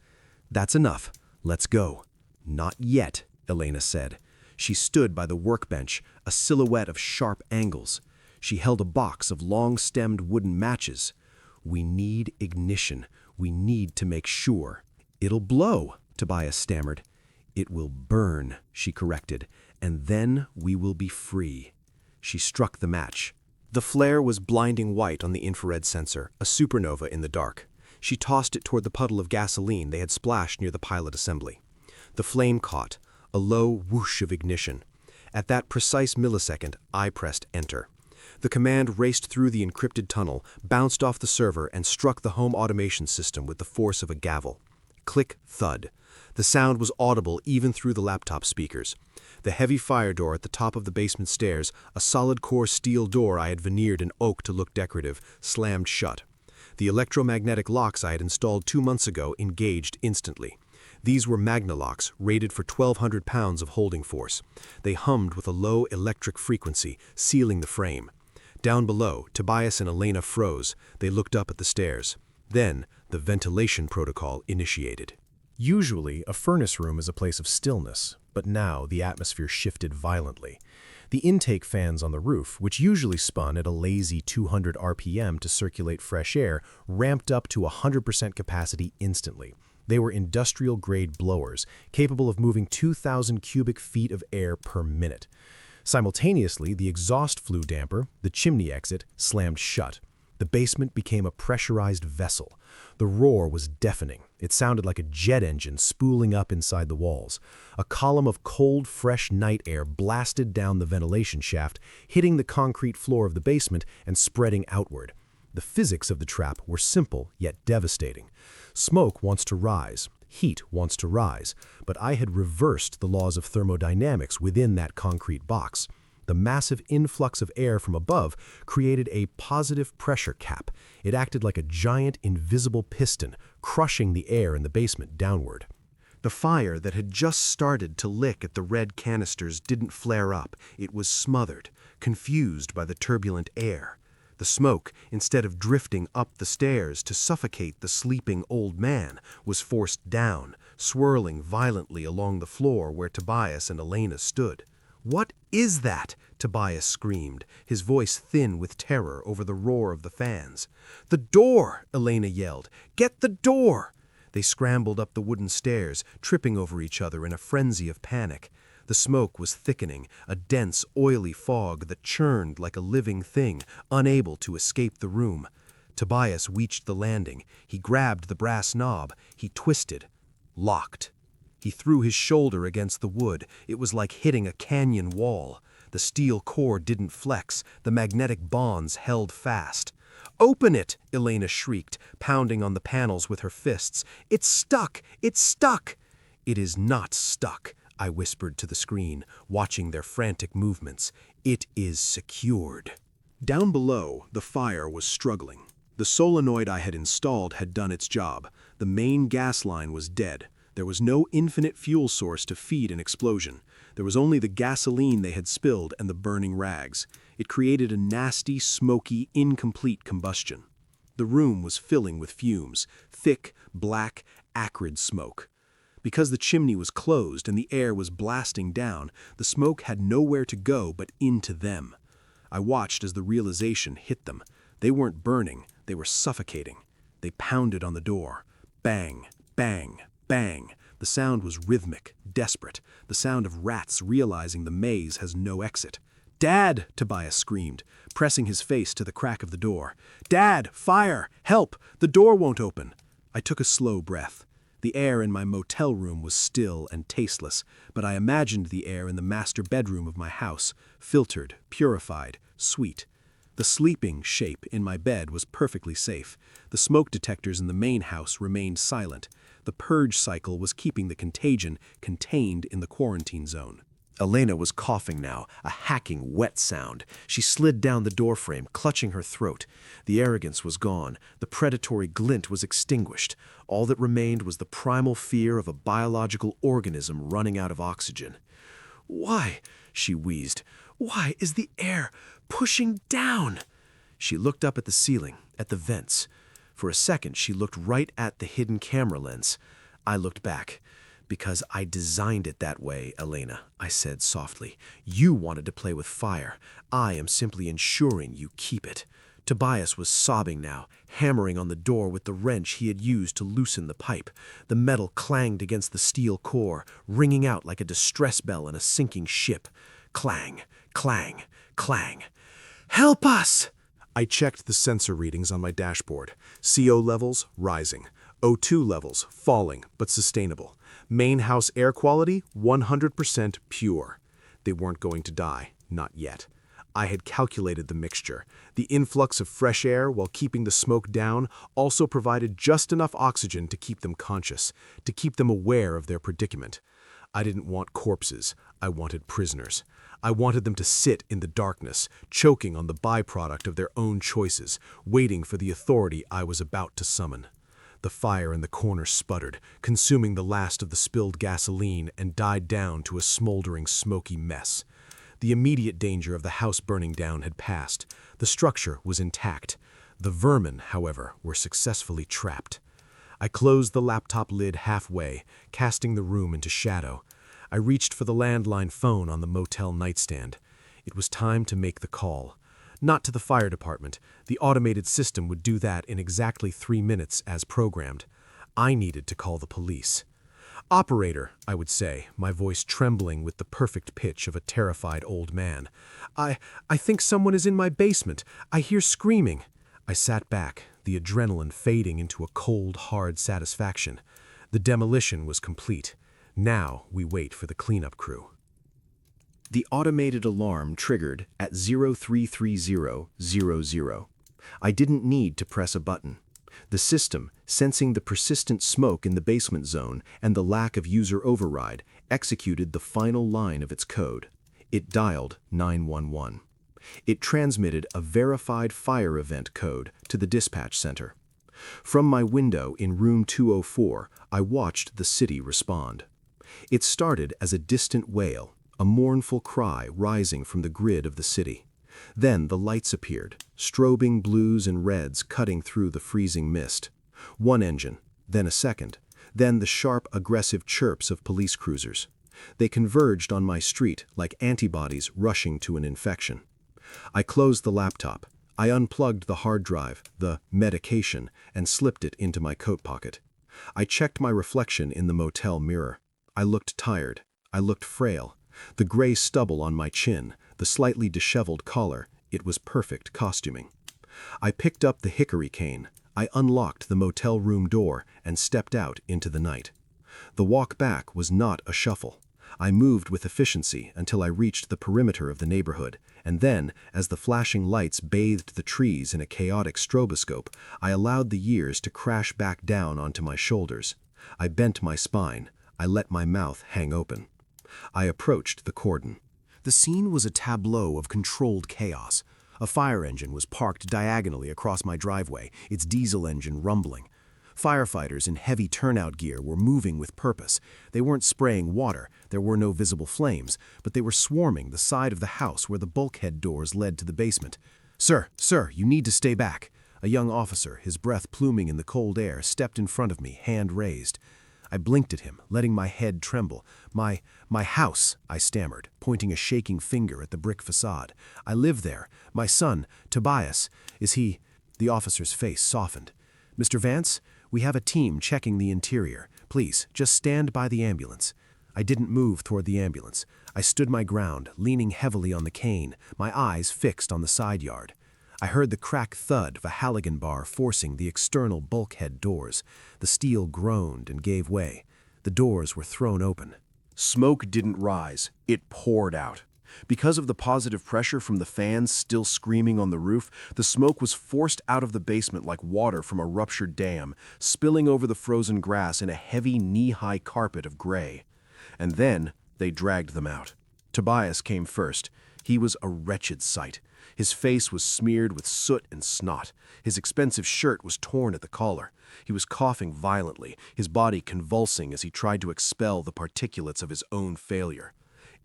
That's enough. Let's go. Not yet, Elena said. She stood by the workbench, a silhouette of sharp angles. She held a box of long-stemmed wooden matches. We need ignition. We need to make sure. It'll blow, Tobias stammered. "It will burn," she corrected, "and then we will be free." She struck the match. The flare was blinding white on the infrared sensor, a supernova in the dark. She tossed it toward the puddle of gasoline they had splashed near the pilot assembly. The flame caught, a low whoosh of ignition. At that precise millisecond, I pressed enter. The command raced through the encrypted tunnel, bounced off the server, and struck the home automation system with the force of a gavel. Click, thud. The sound was audible even through the laptop speakers. The heavy fire door at the top of the basement stairs, a solid-core steel door I had veneered in oak to look decorative, slammed shut. The electromagnetic locks I had installed 2 months ago engaged instantly. These were Magnalocks, rated for 1,200 pounds of holding force. They hummed with a low electric frequency, sealing the frame. Down below, Tobias and Elena froze. They looked up at the stairs. Then, the ventilation protocol initiated. Usually, a furnace room is a place of stillness, but now the atmosphere shifted violently. The intake fans on the roof, which usually spun at a lazy 200 RPM to circulate fresh air, ramped up to 100% capacity instantly. They were industrial-grade blowers, capable of moving 2,000 cubic feet of air per minute. Simultaneously, the exhaust flue damper, the chimney exit, slammed shut. The basement became a pressurized vessel. The roar was deafening. It sounded like a jet engine spooling up inside the walls. A column of cold, fresh night air blasted down the ventilation shaft, hitting the concrete floor of the basement and spreading outward. The physics of the trap were simple yet devastating. Smoke wants to rise. Heat wants to rise. But I had reversed the laws of thermodynamics within that concrete box. The massive influx of air from above created a positive pressure cap. It acted like a giant invisible piston, crushing the air in the basement downward. The fire that had just started to lick at the red canisters didn't flare up. It was smothered, confused by the turbulent air. The smoke, instead of drifting up the stairs to suffocate the sleeping old man, was forced down, swirling violently along the floor where Tobias and Elena stood. "What is that?" Tobias screamed, his voice thin with terror over the roar of the fans. "The door!" Elena yelled. "Get the door!" They scrambled up the wooden stairs, tripping over each other in a frenzy of panic. The smoke was thickening, a dense, oily fog that churned like a living thing, unable to escape the room. Tobias reached the landing. He grabbed the brass knob. He twisted. Locked. He threw his shoulder against the wood. It was like hitting a canyon wall. The steel core didn't flex. The magnetic bonds held fast. "Open it!" Elena shrieked, pounding on the panels with her fists. "It's stuck! It's stuck!" "It is not stuck," I whispered to the screen, watching their frantic movements. "It is secured." Down below, the fire was struggling. The solenoid I had installed had done its job. The main gas line was dead. There was no infinite fuel source to feed an explosion. There was only the gasoline they had spilled and the burning rags. It created a nasty, smoky, incomplete combustion. The room was filling with fumes, thick, black, acrid smoke. Because the chimney was closed and the air was blasting down, the smoke had nowhere to go but into them. I watched as the realization hit them. They weren't burning, they were suffocating. They pounded on the door. Bang, bang, bang. The sound was rhythmic, desperate, the sound of rats realizing the maze has no exit. "Dad!" Tobias screamed, pressing his face to the crack of the door. "Dad! Fire! Help! The door won't open!" I took a slow breath. The air in my motel room was still and tasteless, but I imagined the air in the master bedroom of my house, filtered, purified, sweet. The sleeping shape in my bed was perfectly safe. The smoke detectors in the main house remained silent. The purge cycle was keeping the contagion contained in the quarantine zone. Elena was coughing now, a hacking, wet sound. She slid down the doorframe, clutching her throat. The arrogance was gone. The predatory glint was extinguished. All that remained was the primal fear of a biological organism running out of oxygen. "Why?" she wheezed. "Why is the air pushing down?" She looked up at the ceiling, at the vents. For a second, she looked right at the hidden camera lens. I looked back. "Because I designed it that way, Elena," I said softly. "You wanted to play with fire. I am simply ensuring you keep it. Tobias was sobbing now, hammering on the door with the wrench he had used to loosen the pipe. The metal clanged against the steel core, ringing out like a distress bell in a sinking ship. Clang, clang, clang. "Help us!" I checked the sensor readings on my dashboard. CO levels rising. O2 levels falling but sustainable. Main house air quality 100% pure. They weren't going to die, not yet. I had calculated the mixture. The influx of fresh air while keeping the smoke down also provided just enough oxygen to keep them conscious, to keep them aware of their predicament. I didn't want corpses. I wanted prisoners. I wanted them to sit in the darkness, choking on the byproduct of their own choices, waiting for the authority I was about to summon. The fire in the corner sputtered, consuming the last of the spilled gasoline, and died down to a smoldering, smoky mess. The immediate danger of the house burning down had passed. The structure was intact. The vermin, however, were successfully trapped. I closed the laptop lid halfway, casting the room into shadow. I reached for the landline phone on the motel nightstand. It was time to make the call. Not to the fire department. The automated system would do that in exactly 3 minutes as programmed. I needed to call the police. "Operator," I would say, my voice trembling with the perfect pitch of a terrified old man. I think someone is in my basement. I hear screaming." I sat back, the adrenaline fading into a cold, hard satisfaction. The demolition was complete. Now we wait for the cleanup crew. The automated alarm triggered at 033000. I didn't need to press a button. The system, sensing the persistent smoke in the basement zone and the lack of user override, executed the final line of its code. It dialed 911. It transmitted a verified fire event code to the dispatch center. From my window in room 204, I watched the city respond. It started as a distant wail, a mournful cry rising from the grid of the city. Then the lights appeared, strobing blues and reds cutting through the freezing mist. One engine, then a second, then the sharp, aggressive chirps of police cruisers. They converged on my street like antibodies rushing to an infection. I closed the laptop. I unplugged the hard drive, the medication, and slipped it into my coat pocket. I checked my reflection in the motel mirror. I looked tired. I looked frail. The gray stubble on my chin, the slightly disheveled collar, it was perfect costuming. I picked up the hickory cane. I unlocked the motel room door and stepped out into the night. The walk back was not a shuffle. I moved with efficiency until I reached the perimeter of the neighborhood, and then, as the flashing lights bathed the trees in a chaotic stroboscope, I allowed the years to crash back down onto my shoulders. I bent my spine. I let my mouth hang open. I approached the cordon. The scene was a tableau of controlled chaos. A fire engine was parked diagonally across my driveway, its diesel engine rumbling. Firefighters in heavy turnout gear were moving with purpose. They weren't spraying water, there were no visible flames, but they were swarming the side of the house where the bulkhead doors led to the basement. Sir, you need to stay back." A young officer, his breath pluming in the cold air, stepped in front of me, hand raised. I blinked at him, letting my head tremble. My house," I stammered, pointing a shaking finger at the brick facade. "I live there. My son, Tobias, is he—" The officer's face softened. "Mr. Vance, we have a team checking the interior. Please, just stand by the ambulance." I didn't move toward the ambulance. I stood my ground, leaning heavily on the cane, my eyes fixed on the side yard. I heard the crack thud of a Halligan bar forcing the external bulkhead doors. The steel groaned and gave way. The doors were thrown open. Smoke didn't rise. It poured out. Because of the positive pressure from the fans still screaming on the roof, the smoke was forced out of the basement like water from a ruptured dam, spilling over the frozen grass in a heavy knee-high carpet of gray. And then they dragged them out. Tobias came first. He was a wretched sight. His face was smeared with soot and snot. His expensive shirt was torn at the collar. He was coughing violently, his body convulsing as he tried to expel the particulates of his own failure.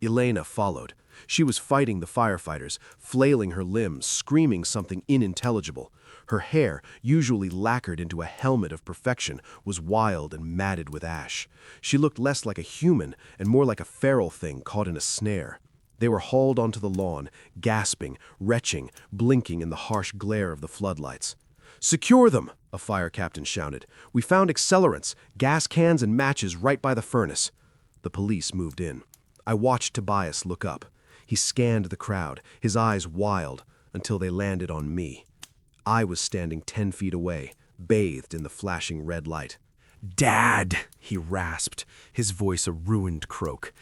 Elena followed. She was fighting the firefighters, flailing her limbs, screaming something unintelligible. Her hair, usually lacquered into a helmet of perfection, was wild and matted with ash. She looked less like a human and more like a feral thing caught in a snare. They were hauled onto the lawn, gasping, retching, blinking in the harsh glare of the floodlights. "Secure them!" a fire captain shouted. "We found accelerants, gas cans and matches right by the furnace." The police moved in. I watched Tobias look up. He scanned the crowd, his eyes wild, until they landed on me. I was standing 10 feet away, bathed in the flashing red light. "Dad," he rasped, his voice a ruined croak.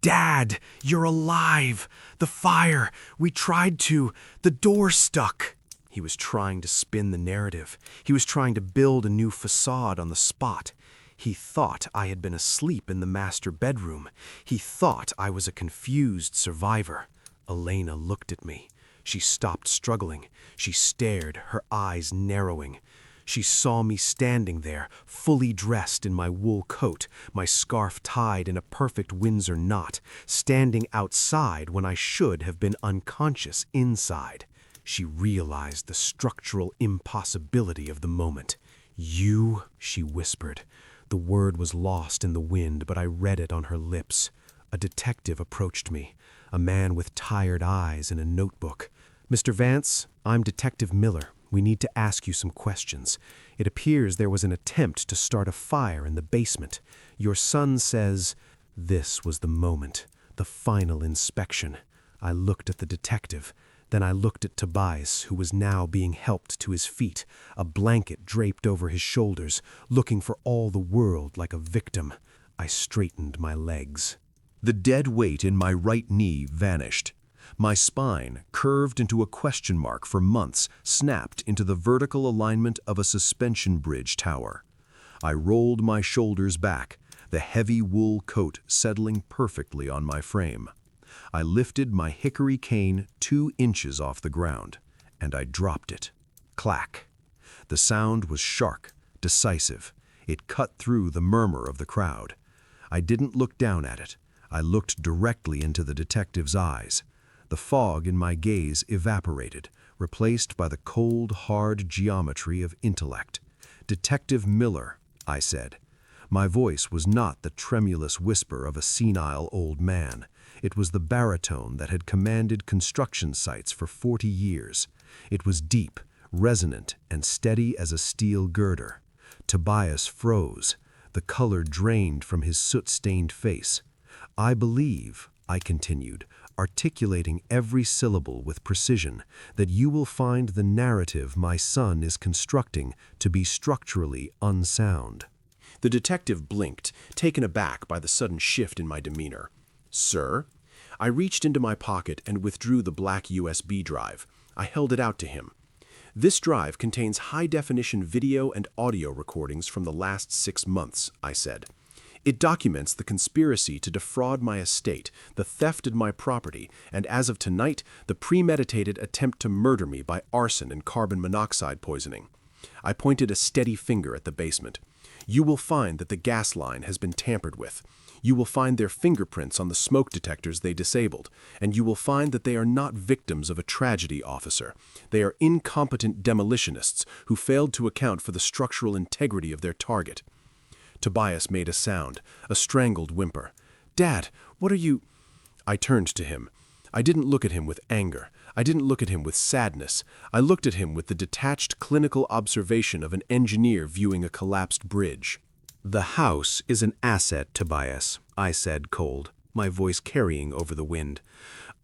"Dad, you're alive! The fire! We tried to! The door stuck!" He was trying to spin the narrative. He was trying to build a new facade on the spot. He thought I had been asleep in the master bedroom. He thought I was a confused survivor. Elena looked at me. She stopped struggling. She stared, her eyes narrowing. She saw me standing there, fully dressed in my wool coat, my scarf tied in a perfect Windsor knot, standing outside when I should have been unconscious inside. She realized the structural impossibility of the moment. "You," she whispered. The word was lost in the wind, but I read it on her lips. A detective approached me, a man with tired eyes and a notebook. "Mr. Vance, I'm Detective Miller. We need to ask you some questions. It appears there was an attempt to start a fire in the basement. Your son says—" This was the moment, the final inspection. I looked at the detective. Then I looked at Tobias, who was now being helped to his feet, a blanket draped over his shoulders, looking for all the world like a victim. I straightened my legs. The dead weight in my right knee vanished. My spine, curved into a question mark for months, snapped into the vertical alignment of a suspension bridge tower. I rolled my shoulders back, the heavy wool coat settling perfectly on my frame. I lifted my hickory cane 2 inches off the ground, and I dropped it. Clack. The sound was sharp, decisive. It cut through the murmur of the crowd. I didn't look down at it. I looked directly into the detective's eyes. The fog in my gaze evaporated, replaced by the cold, hard geometry of intellect. "Detective Miller," I said. My voice was not the tremulous whisper of a senile old man. It was the baritone that had commanded construction sites for 40 years. It was deep, resonant, and steady as a steel girder. Tobias froze. The color drained from his soot-stained face. "I believe," I continued, articulating every syllable with precision, "that you will find the narrative my son is constructing to be structurally unsound." The detective blinked, taken aback by the sudden shift in my demeanor. "Sir?" I reached into my pocket and withdrew the black USB drive. I held it out to him. "This drive contains high-definition video and audio recordings from the last 6 months," I said. "It documents the conspiracy to defraud my estate, the theft of my property, and as of tonight, the premeditated attempt to murder me by arson and carbon monoxide poisoning." I pointed a steady finger at the basement. "You will find that the gas line has been tampered with. You will find their fingerprints on the smoke detectors they disabled, and you will find that they are not victims of a tragedy, officer. They are incompetent demolitionists who failed to account for the structural integrity of their target." Tobias made a sound, a strangled whimper. "Dad, what are you—" I turned to him. I didn't look at him with anger. I didn't look at him with sadness. I looked at him with the detached clinical observation of an engineer viewing a collapsed bridge. "The house is an asset, Tobias," I said, cold, my voice carrying over the wind.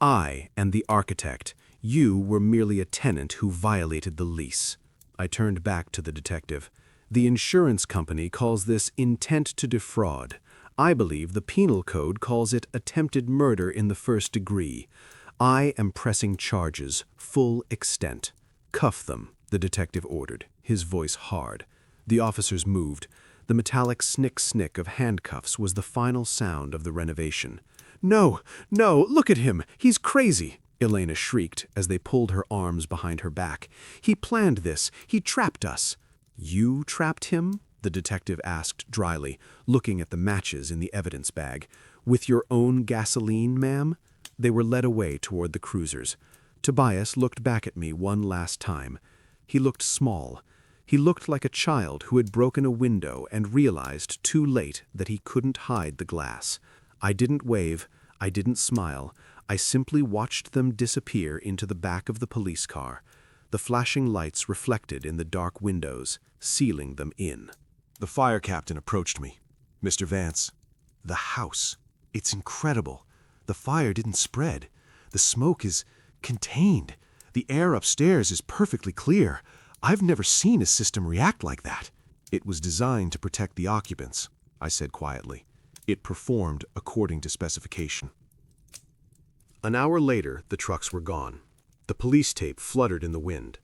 "I am the architect. You were merely a tenant who violated the lease." I turned back to the detective. "The insurance company calls this intent to defraud. I believe the penal code calls it attempted murder in the first degree. I am pressing charges, full extent." "Cuff them," the detective ordered, his voice hard. The officers moved. The metallic snick-snick of handcuffs was the final sound of the renovation. "No, no, look at him! He's crazy!" Elena shrieked as they pulled her arms behind her back. "He planned this. He trapped us." "You trapped him?" the detective asked dryly, looking at the matches in the evidence bag. "With your own gasoline, ma'am?" They were led away toward the cruisers. Tobias looked back at me one last time. He looked small. He looked like a child who had broken a window and realized too late that he couldn't hide the glass. I didn't wave. I didn't smile. I simply watched them disappear into the back of the police car, the flashing lights reflected in the dark windows, sealing them in. The fire captain approached me. "Mr. Vance, the house. It's incredible. The fire didn't spread. The smoke is contained. The air upstairs is perfectly clear. I've never seen a system react like that." "It was designed to protect the occupants," I said quietly. "It performed according to specification." An hour later, the trucks were gone. The police tape fluttered in the wind.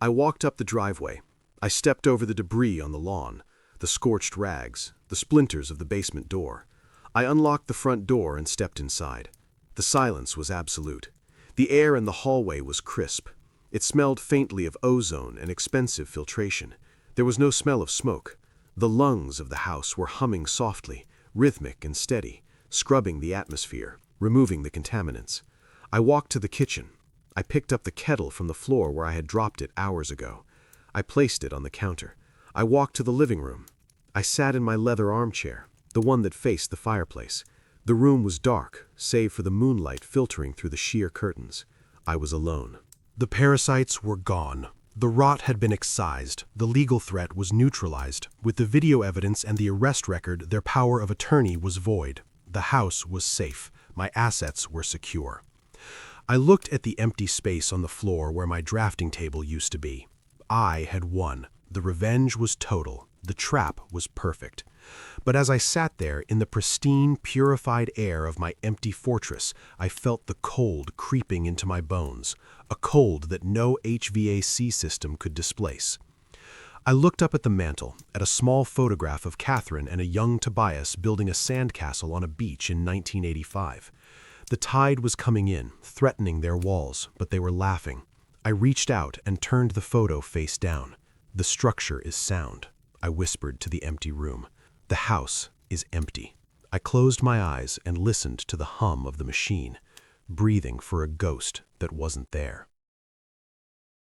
I walked up the driveway. I stepped over the debris on the lawn, the scorched rags, the splinters of the basement door. I unlocked the front door and stepped inside. The silence was absolute. The air in the hallway was crisp. It smelled faintly of ozone and expensive filtration. There was no smell of smoke. The lungs of the house were humming softly, rhythmic and steady, scrubbing the atmosphere, removing the contaminants. I walked to the kitchen. I picked up the kettle from the floor where I had dropped it hours ago. I placed it on the counter. I walked to the living room. I sat in my leather armchair, the one that faced the fireplace. The room was dark, save for the moonlight filtering through the sheer curtains. I was alone. The parasites were gone. The rot had been excised. The legal threat was neutralized. With the video evidence and the arrest record, their power of attorney was void. The house was safe. My assets were secure. I looked at the empty space on the floor where my drafting table used to be. I had won. The revenge was total. The trap was perfect. But as I sat there in the pristine, purified air of my empty fortress, I felt the cold creeping into my bones, a cold that no HVAC system could displace. I looked up at the mantel, at a small photograph of Catherine and a young Tobias building a sandcastle on a beach in 1985. The tide was coming in, threatening their walls, but they were laughing. I reached out and turned the photo face down. "The structure is sound," I whispered to the empty room. "The house is empty." I closed my eyes and listened to the hum of the machine, breathing for a ghost that wasn't there.